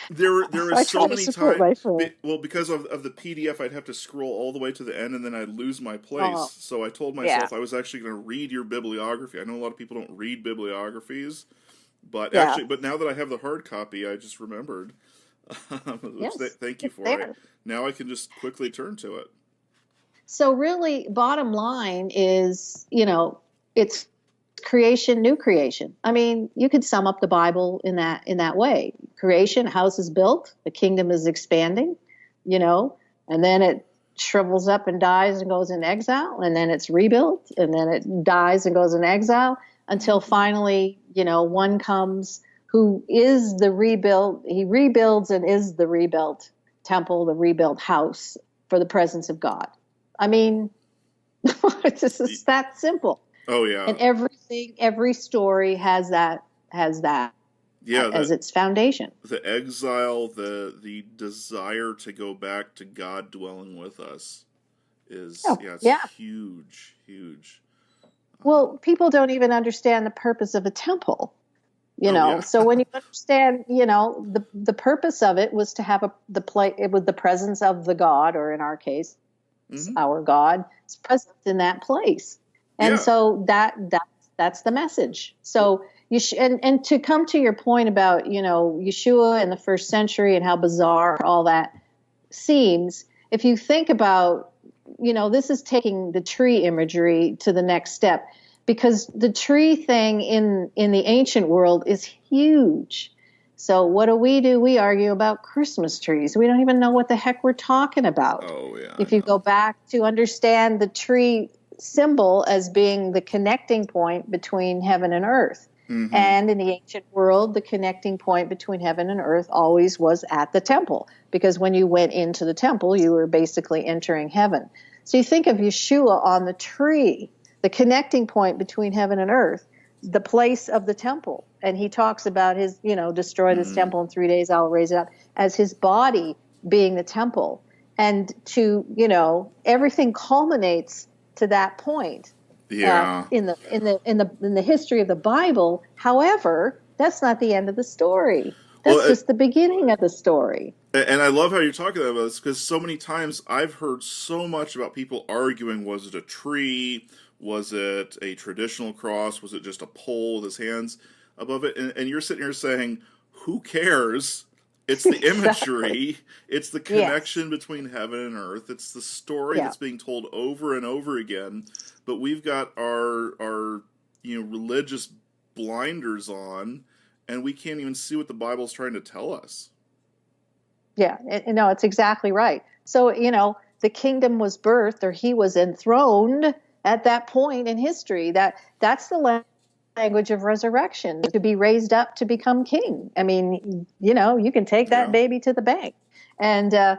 there I was so try to many support times. my friend. Well, because of the PDF, I'd have to scroll all the way to the end, and then I'd lose my place. Oh, So I told yeah, myself I was actually going to read your bibliography. I know a lot of people don't read bibliographies, but yeah, actually, but now that I have the hard copy, I just remembered. Which yes, thank you it's for. there. Now I can just quickly turn to it. So really, bottom line is, it's creation, new creation. I mean, you could sum up the Bible in that way. Creation, a house is built, the kingdom is expanding, you know, and then it shrivels up and dies and goes in exile, and then it's rebuilt, and then it dies and goes in exile until finally, one comes who is the rebuilt. He rebuilds and is the rebuilt temple, the rebuilt house for the presence of God. I mean, it's just that simple. Oh yeah, And every story has that yeah. as its foundation. The exile, the desire to go back to God dwelling with us is, Oh, yeah, it's yeah. huge, huge. Well, people don't even understand the purpose of a temple. Oh yeah. So when you understand, the purpose of it was to have the play it was the presence of the God, or in our case, Hmm. our God is present in that place. And Yeah. so that's the message. So and to come to your point about, Yeshua in the first century and how bizarre all that seems, if you think about, this is taking the tree imagery to the next step, because the tree thing in the ancient world is huge. So what do? We argue about Christmas trees. We don't even know what the heck we're talking about. Oh yeah, I If you know. go back to understand the tree symbol as being the connecting point between heaven and earth. Hmm. And in the ancient world, the connecting point between heaven and earth always was at the temple, because when you went into the temple, you were basically entering heaven. So you think of Yeshua on the tree, the connecting point between heaven and earth, the place of the temple. And he talks about his, destroy this Hmm. temple in 3 days, I'll raise it up, as his body being the temple. And everything culminates to that point Yeah. in the history of the Bible. However, that's not the end of the story. That's Well, just the beginning of the story. and I love how you're talking about this, because so many times I've heard so much about people arguing: was it a tree? Was it a traditional cross? Was it just a pole with his hands above it? And you're sitting here saying, who cares? It's the Exactly. imagery. It's the Yes. connection between heaven and earth. It's the story Yeah. that's being told over and over again. But we've got our religious blinders on, and we can't even see what the Bible's trying to tell us. Yeah. No, it's exactly right. So, the kingdom was birthed, or he was enthroned at that point in history. That's the language of resurrection, to be raised up to become king. I mean, you can take that Yeah. baby to the bank. And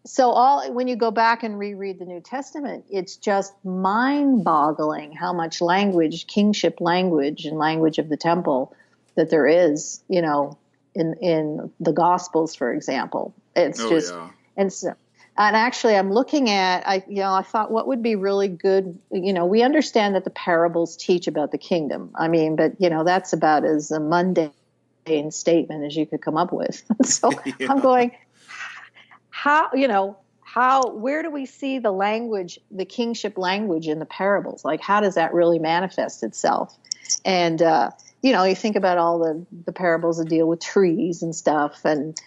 so when you go back and reread the New Testament, it's just mind-boggling how much language, kingship language and language of the temple, that there is, in the Gospels, for example. It's Oh just, yeah. and so, and actually, I'm looking at, I thought what would be really good. We understand that the parables teach about the kingdom. I mean, but that's about as a mundane statement as you could come up with. So I'm Yeah. going, where do we see the language, the kingship language in the parables? Like, how does that really manifest itself? And you think about all the parables that deal with trees and stuff, and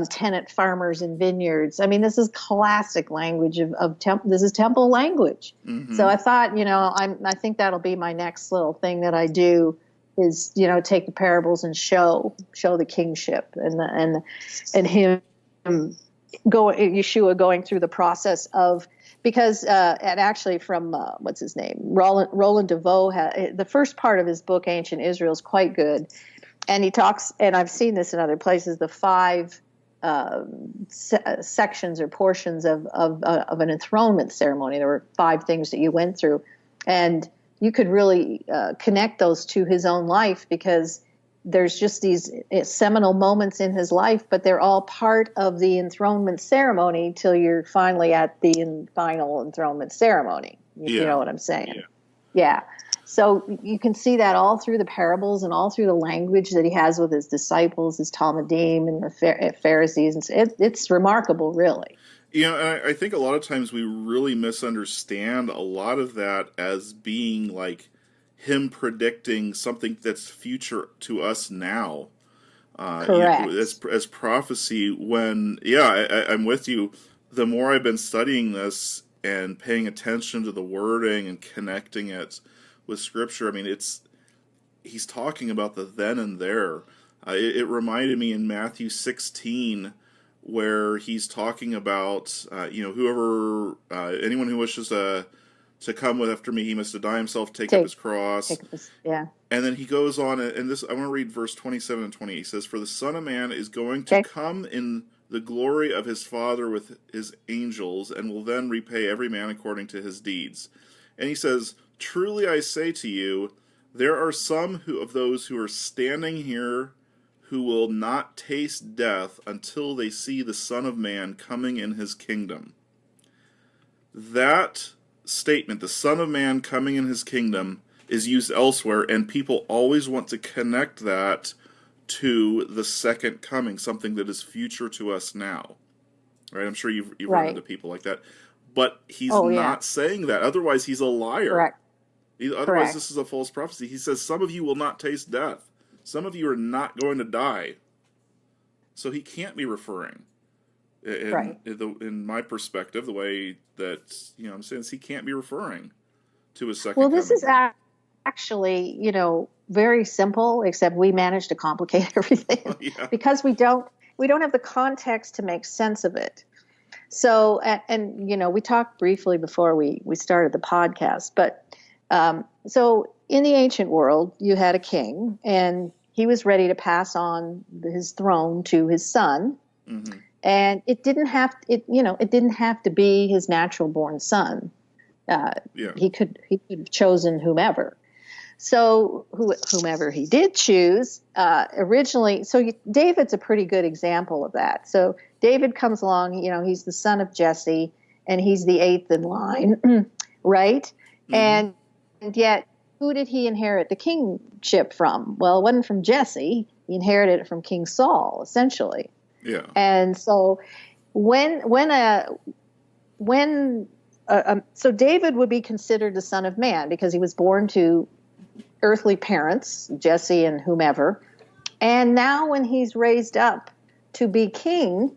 tenant farmers and vineyards. I mean, this is classic language of temple. This is temple language. So Hmm. I thought, I think that'll be my next little thing that I do, is take the parables and show the kingship and him Yeshua going through the process of, because and actually from what's his name, Roland DeVoe, the first part of his book Ancient Israel is quite good, and he talks, and I've seen this in other places, the five sections or portions of an enthronement ceremony. There were 5 things that you went through, and you could really connect those to his own life, because there's just these seminal moments in his life, but they're all part of the enthronement ceremony till you're finally at the final enthronement ceremony. You Yeah. know what I'm saying? Yeah. So you can see that all through the parables and all through the language that he has with his disciples, his Talmudim and the Pharisees. It's remarkable, really. I think a lot of times we really misunderstand a lot of that as being like him predicting something that's future to us now. Correct. As prophecy. When I'm with you. The more I've been studying this and paying attention to the wording and connecting it with Scripture, I mean, he's talking about the then and there. It reminded me in Matthew 16 where he's talking about whoever anyone who wishes to come with after me, he must deny himself, take up his cross. Yeah. And then he goes on, and this I want to read verse 27 and 28. He says, "For the Son of Man is going to come in the glory of his Father with his angels, and will then repay every man according to his deeds." And he says, "Truly I say to you, there are some of those who are standing here who will not taste death until they see the Son of Man coming in his kingdom." That statement, the Son of Man coming in his kingdom, is used elsewhere, and people always want to connect that to the second coming, something that is future to us now. Right? I'm sure you've run into people like that. But he's not saying that. Otherwise, he's a liar. Correct. Otherwise, this is a false prophecy. He says, some of you will not taste death. Some of you are not going to die. So he can't be referring. In my perspective, the way that I'm saying, he can't be referring to his second coming. Well, this is actually, very simple, except we managed to complicate everything because we don't have the context to make sense of it. So, and we talked briefly before we started the podcast, but so in the ancient world, you had a king, and he was ready to pass on his throne to his son. Mm-hmm. And it didn't have to be his natural born son. He could have chosen whomever. So whomever he did choose originally. So David's a pretty good example of that. So David comes along. He's the son of Jesse, and he's the eighth in line, right? Mm-hmm. And yet, who did he inherit the kingship from? Well, it wasn't from Jesse. He inherited it from King Saul, essentially. Yeah. And so so David would be considered the son of man because he was born to earthly parents, Jesse and whomever. And now when he's raised up to be king,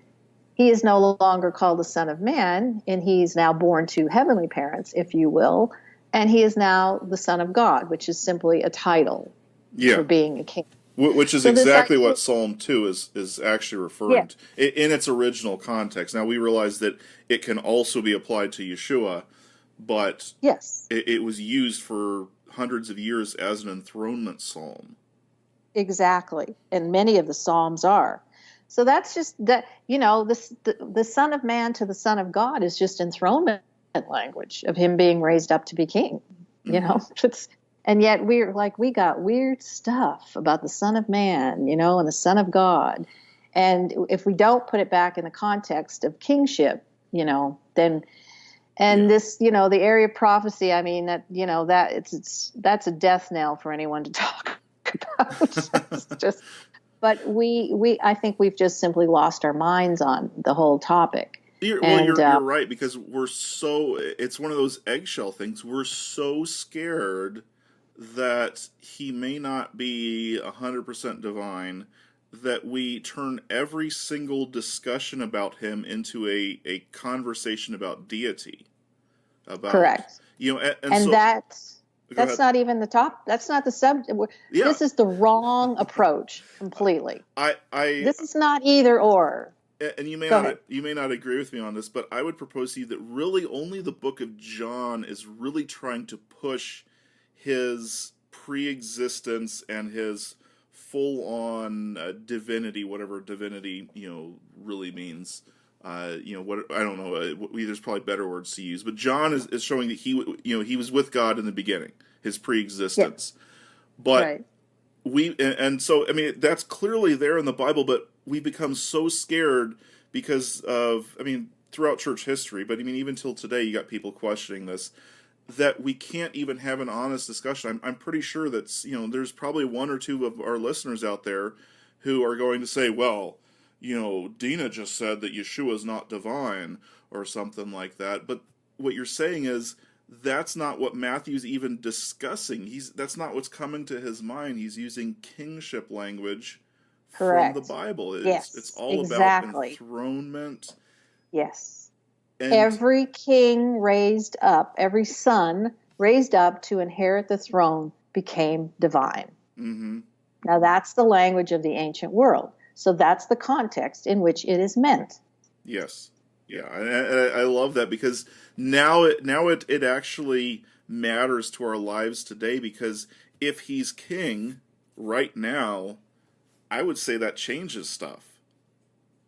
he is no longer called the son of man, and he's now born to heavenly parents, if you will. And he is now the son of God, which is simply a title for being a king. Which is exactly what Psalm 2 is actually referring to in its original context. Now, we realize that it can also be applied to Yeshua, but it was used for hundreds of years as an enthronement psalm. Exactly. And many of the psalms are. So that's just that, the Son of Man to the Son of God is just enthronement language of him being raised up to be king. Mm-hmm. And yet we got weird stuff about the Son of Man, and the Son of God. And if we don't put it back in the context of kingship, then, this, the area of prophecy, I mean, that's a death knell for anyone to talk about. But I think we've just simply lost our minds on the whole topic. You're right, because it's one of those eggshell things. We're so scared that he may not be 100% divine, that we turn every single discussion about him into a conversation about deity. Correct. That's not even the top. That's not the subject. This is the wrong approach completely. This is not either or. And you may not agree with me on this, but I would propose to you that really only the book of John is really trying to push his pre-existence and his full-on divinity, whatever divinity really means. What I don't know. There's probably better words to use, but John is showing that he was with God in the beginning, his pre-existence. Yes. But so I mean that's clearly there in the Bible, but we become so scared because of throughout church history, but even till today, you got people questioning this. that we can't even have an honest discussion. I'm pretty sure that, there's probably one or two of our listeners out there who are going to say, well, Dinah just said that Yeshua is not divine or something like that. But what you're saying is that's not what Matthew's even discussing. That's not what's coming to his mind. He's using kingship language Correct. from the Bible. Yes, It's all exactly. about enthronement. Yes. And every king raised up, every son raised up to inherit the throne became divine. Mm-hmm. Now that's the language of the ancient world. So that's the context in which it is meant. Yes. Yeah, I love that, because now it actually matters to our lives today, because if he's king right now, I would say that changes stuff.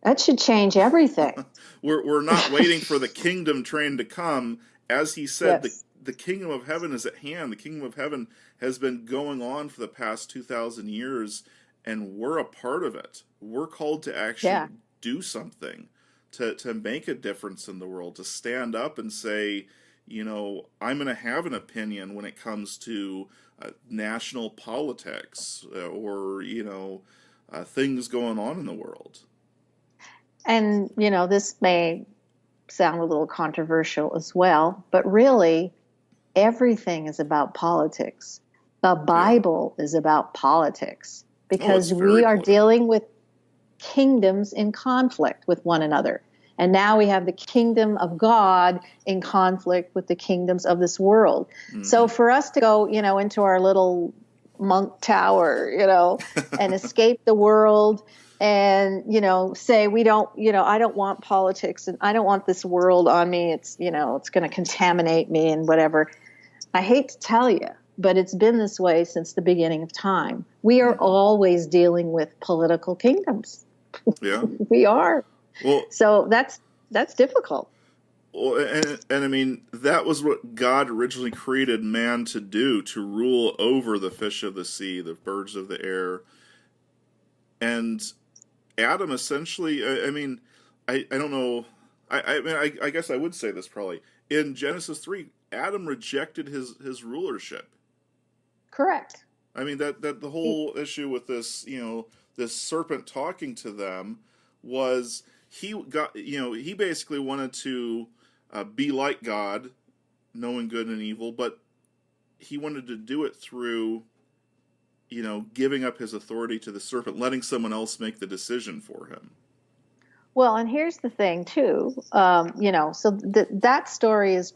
That should change everything. We're not waiting for the kingdom train to come. As he said, yes. the kingdom of heaven is at hand. The kingdom of heaven has been going on for the past 2,000 years, and we're a part of it. We're called to actually do something, to make a difference in the world, to stand up and say, I'm going to have an opinion when it comes to national politics or, things going on in the world. And, this may sound a little controversial as well, but really everything is about politics. The Bible is about politics, because we are dealing with kingdoms in conflict with one another. And now we have the kingdom of God in conflict with the kingdoms of this world. Mm-hmm. So for us to go, into our little monk tower, and escape the world and, say we don't, I don't want politics and I don't want this world on me. It's, it's going to contaminate me and whatever. I hate to tell you, but it's been this way since the beginning of time. We are always dealing with political kingdoms. Yeah, we are. Well, so that's difficult. Well, and I mean, that was what God originally created man to do, to rule over the fish of the sea, the birds of the air. And Adam essentially, I don't know, I guess I would say this probably. In Genesis 3, Adam rejected his rulership. Correct. I mean, that the whole issue with this, this serpent talking to them was he basically wanted to be like God, knowing good and evil, but he wanted to do it through, giving up his authority to the serpent, letting someone else make the decision for him. Well, and here's the thing, too. So that story is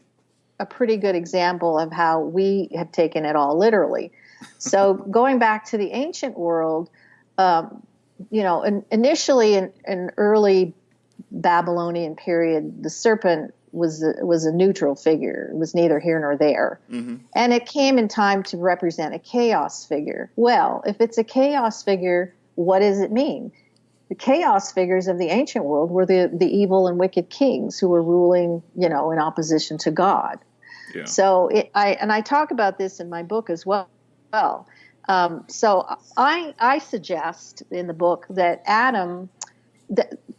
a pretty good example of how we have taken it all literally. So going back to the ancient world, initially in early Babylonian period, the serpent was a neutral figure. It was neither here nor there. Mm-hmm. And it came in time to represent a chaos figure. Well, if it's a chaos figure, what does it mean? The chaos figures of the ancient world were the evil and wicked kings who were ruling, in opposition to God. Yeah. So I talk about this in my book as well. So I suggest in the book that Adam,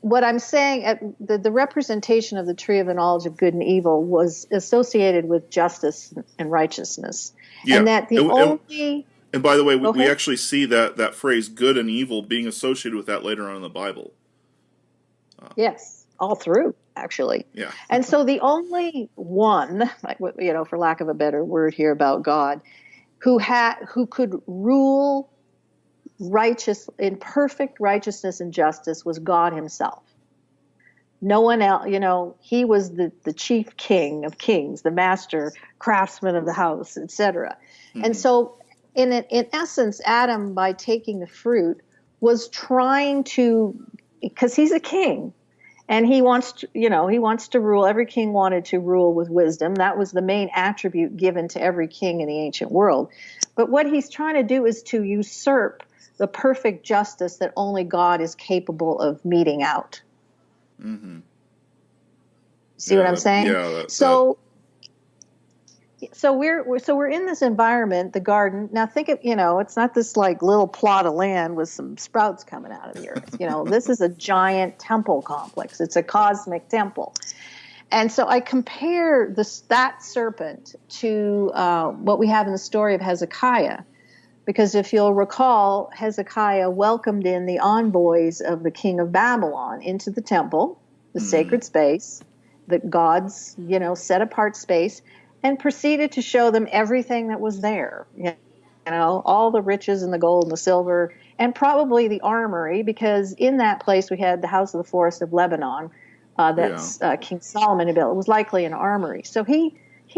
what I'm saying, the representation of the tree of the knowledge of good and evil was associated with justice and righteousness. Yeah. And that And by the way, we actually see that phrase good and evil being associated with that later on in the Bible. Yes, all through, actually. Yeah. And so the only one, for lack of a better word here about God, who could rule in perfect righteousness and justice was God himself. No one else, he was the chief king of kings, the master craftsman of the house, etc. Mm-hmm. And so in essence, Adam, by taking the fruit, was trying to, because he's a king and he wants to rule. Every king wanted to rule with wisdom. That was the main attribute given to every king in the ancient world. But what he's trying to do is to usurp the perfect justice that only God is capable of meting out. Mm-hmm. See what I'm saying? Yeah. So we're in this environment, the garden. Now think of, it's not this like little plot of land with some sprouts coming out of the earth. This is a giant temple complex. It's a cosmic temple. And so I compare that serpent to what we have in the story of Hezekiah. Because if you'll recall, Hezekiah welcomed in the envoys of the king of Babylon into the temple, the sacred space, the God's, set apart space, and proceeded to show them everything that was there. All the riches and the gold and the silver, and probably the armory, because in that place we had the house of the forest of Lebanon King Solomon had built. It was likely an armory. So he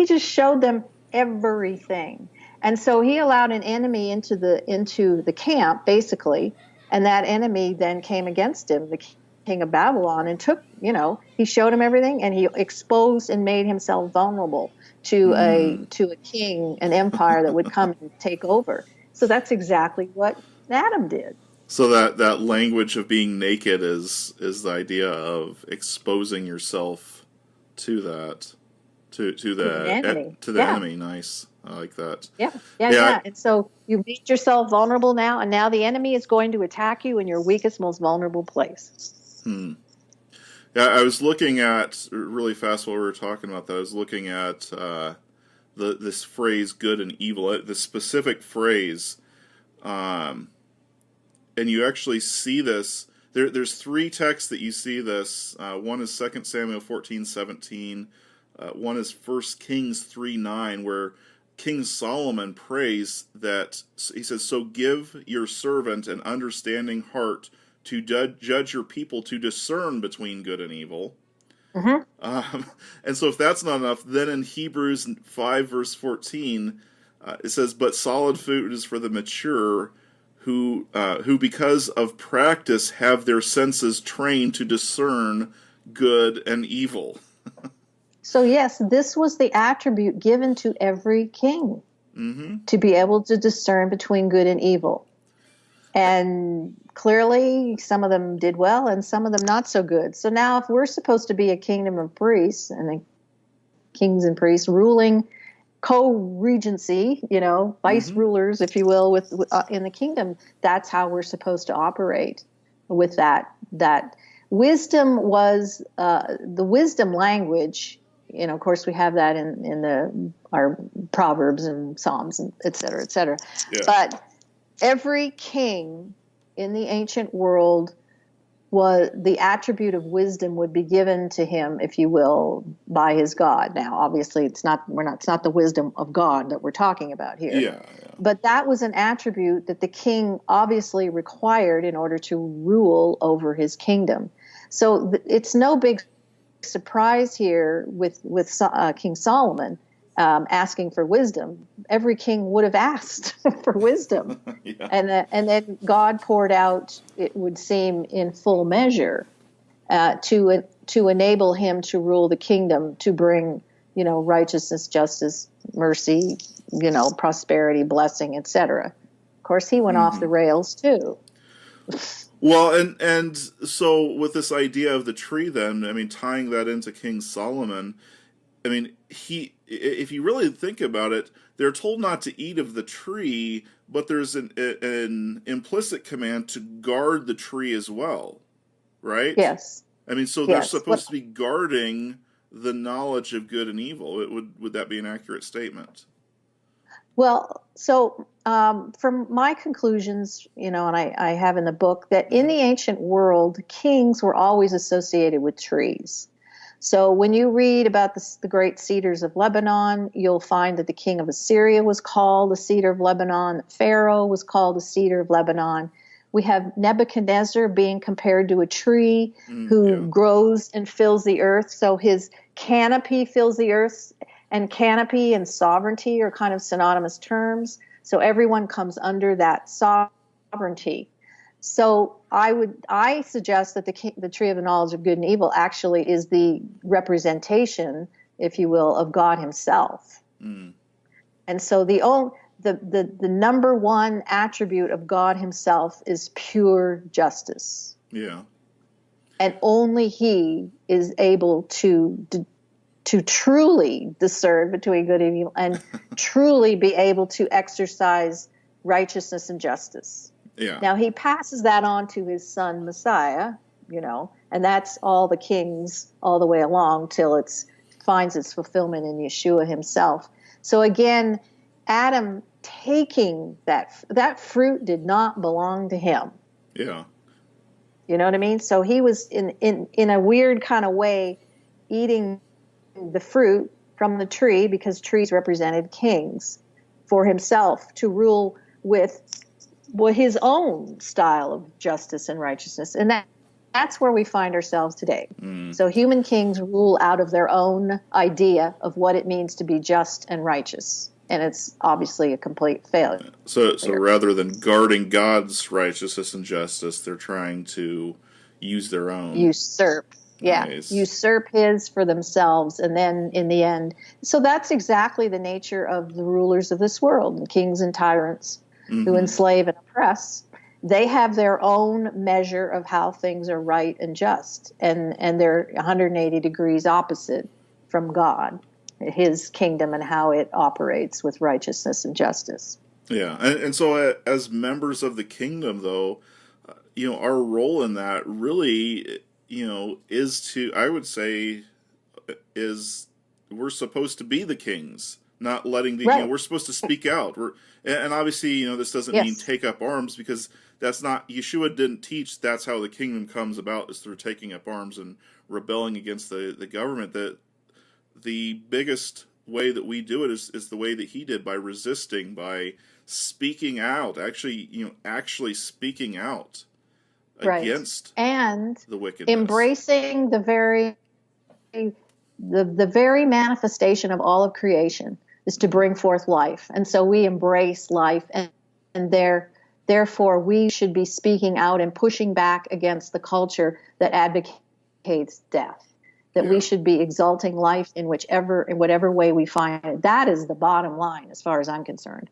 just showed them everything. And so he allowed an enemy into the camp, basically, and that enemy then came against him, the king of Babylon, and took, he showed him everything, and he exposed and made himself vulnerable to a king, an empire that would come and take over. So that's exactly what Adam did. So that language of being naked is the idea of exposing yourself to that, to the enemy. Nice. I like that. Yeah. And so you made yourself vulnerable now, and now the enemy is going to attack you in your weakest, most vulnerable place. Yeah, I was looking at, really fast while we were talking about that, I was looking at this phrase, good and evil, the specific phrase, and you actually see this. There's three texts that you see this. One is 2 Samuel 14:17. One is 1 Kings 3:9, where King Solomon prays that, he says, so give your servant an understanding heart to judge your people, to discern between good and evil. And so if that's not enough, then in Hebrews 5 verse 14, it says, but solid food is for the mature, who because of practice have their senses trained to discern good and evil. So yes, this was the attribute given to every king, to be able to discern between good and evil. And clearly, some of them did well and some of them not so good. So now if we're supposed to be a kingdom of priests, and kings and priests ruling co-regency, vice rulers, if you will, with in the kingdom, that's how we're supposed to operate with that. Wisdom was the wisdom language. Of course, we have that in our Proverbs and Psalms, and et cetera, et cetera. Yeah. But every king in the ancient world, was the attribute of wisdom would be given to him, if you will, by his God. Now, obviously, it's not the wisdom of God that we're talking about here. Yeah. But that was an attribute that the king obviously required in order to rule over his kingdom. So it's no big surprise here with King Solomon asking for wisdom. Every king would have asked for wisdom. Yeah. And then God poured out, it would seem, in full measure to enable him to rule the kingdom, to bring, righteousness, justice, mercy, prosperity, blessing, etc. Of course, he went off the rails too. Well, and so with this idea of the tree, then, tying that into King Solomon, if you really think about it, they're told not to eat of the tree, but there's an implicit command to guard the tree as well, right? Yes. So they're supposed to be guarding the knowledge of good and evil. Would that be an accurate statement? Well, so from my conclusions, and I have in the book that in the ancient world, kings were always associated with trees. So when you read about the great cedars of Lebanon, you'll find that the king of Assyria was called the cedar of Lebanon. Pharaoh was called the cedar of Lebanon. We have Nebuchadnezzar being compared to a tree who grows and fills the earth. So his canopy fills the earth, and canopy and sovereignty are kind of synonymous terms. So everyone comes under that sovereignty. So I suggest that the tree of the knowledge of good and evil actually is the representation, if you will, of God himself. And so the number one attribute of God himself is pure justice. Yeah. And only he is able to truly discern between good and evil, and truly be able to exercise righteousness and justice. Yeah. Now, he passes that on to his son, Messiah, And that's all the kings all the way along till it finds its fulfillment in Yeshua himself. So again, Adam taking that fruit did not belong to him. Yeah. You know what I mean? So he was in a weird kind of way eating the fruit from the tree, because trees represented kings, for himself to rule with his own style of justice and righteousness. And that's where we find ourselves today. So human kings rule out of their own idea of what it means to be just and righteous. And it's obviously a complete failure. So rather than guarding God's righteousness and justice, they're trying to use their own. Usurp. Yeah. Nice. Usurp his for themselves. And then in the end, so that's exactly the nature of the rulers of this world, and kings and tyrants who enslave and oppress. They have their own measure of how things are right and just. And they're 180 degrees opposite from God, his kingdom, and how it operates with righteousness and justice. Yeah. And so as members of the kingdom, though, our role in that really, is to, I would say, is we're supposed to be the kings, not letting the, right. We're supposed to speak out. And obviously, this doesn't mean take up arms, because that's not, Yeshua didn't teach that's how the kingdom comes about, is through taking up arms and rebelling against the government. That the biggest way that we do it is the way that he did, by resisting, by speaking out, actually speaking out against and the wickedness. Embracing the very manifestation of all of creation is to bring forth life. And so we embrace life, and therefore we should be speaking out and pushing back against the culture that advocates death. That we should be exalting life in whatever way we find it. That is the bottom line, as far as I'm concerned.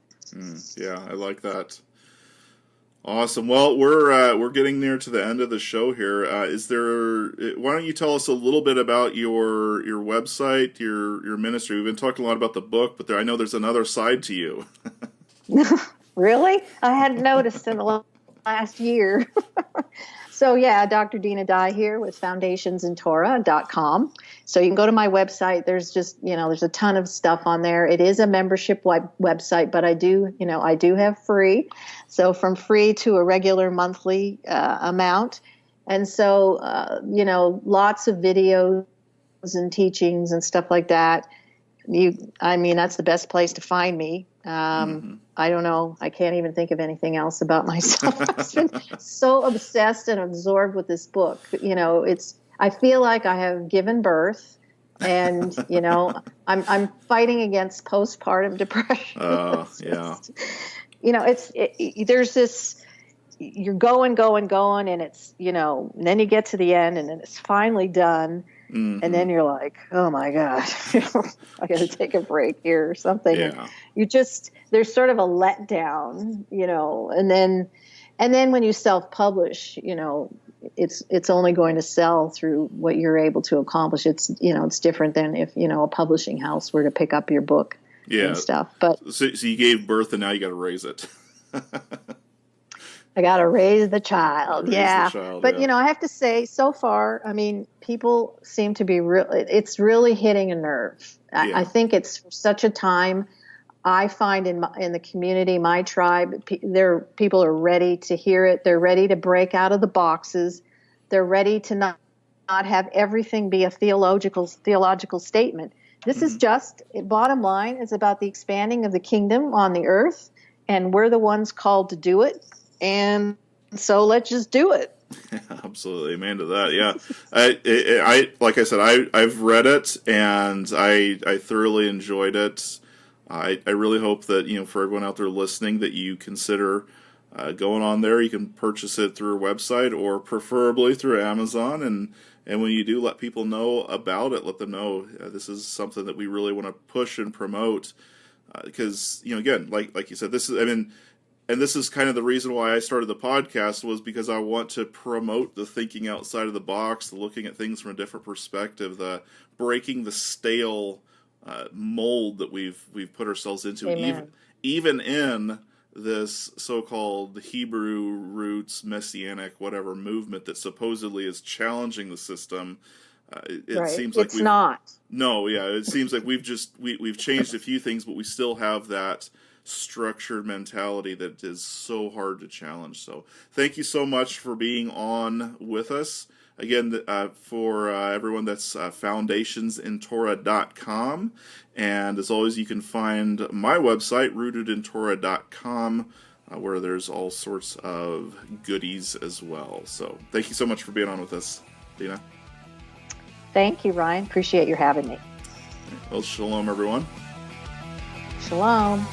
Yeah, I like that. Awesome. Well, we're getting near to the end of the show here. Why don't you tell us a little bit about your website, your ministry? We've been talking a lot about the book, but I know there's another side to you. Really? I hadn't noticed in the last year. So yeah, Dr. Dinah Dye here with foundationsintorah.com. So you can go to my website. There's just, there's a ton of stuff on there. It is a membership website, but I do have free. So from free to a regular monthly amount. And so, lots of videos and teachings and stuff like that. That's the best place to find me. I don't know. I can't even think of anything else about myself. I've been so obsessed and absorbed with this book. I feel like I have given birth, and I'm fighting against postpartum depression. Yeah. There's this. You're going, and it's and then you get to the end, and then it's finally done. And then you're like, oh my God, I got to take a break here or something. Yeah. There's sort of a letdown, and then when you self-publish, it's only going to sell through what you're able to accomplish. It's different than if, a publishing house were to pick up your book and stuff. But so you gave birth, and now you got to raise it. I got to raise the child. But, I have to say, so far, people seem to be it's really hitting a nerve. I think it's for such a time. I find in the community, my tribe, people are ready to hear it. They're ready to break out of the boxes. They're ready to not have everything be a theological statement. This is just, bottom line, it's about the expanding of the kingdom on the earth, and we're the ones called to do it. And so let's just do it. Absolutely, amen to that. Yeah, I like I said, I've read it, and I thoroughly enjoyed it. I really hope that for everyone out there listening, that you consider going on there. You can purchase it through our website, or preferably through Amazon. And when you do, let people know about it. Let them know this is something that we really want to push and promote. Because again, like you said, this is and this is kind of the reason why I started the podcast, was because I want to promote the thinking outside of the box, the looking at things from a different perspective, the breaking the stale mold that we've put ourselves into. Amen. Even in this so-called Hebrew roots, messianic, whatever movement that supposedly is challenging the system. It Right. seems like It's not. No, yeah, it seems like we've changed a few things, but we still have that structured mentality that is so hard to challenge. So thank you so much for being on with us. Again, for everyone, that's foundationsintorah.com. And as always, you can find my website, rootedintorah.com, where there's all sorts of goodies as well. So thank you so much for being on with us, Dinah. Thank you, Ryan. Appreciate your having me. Well, shalom, everyone. Shalom.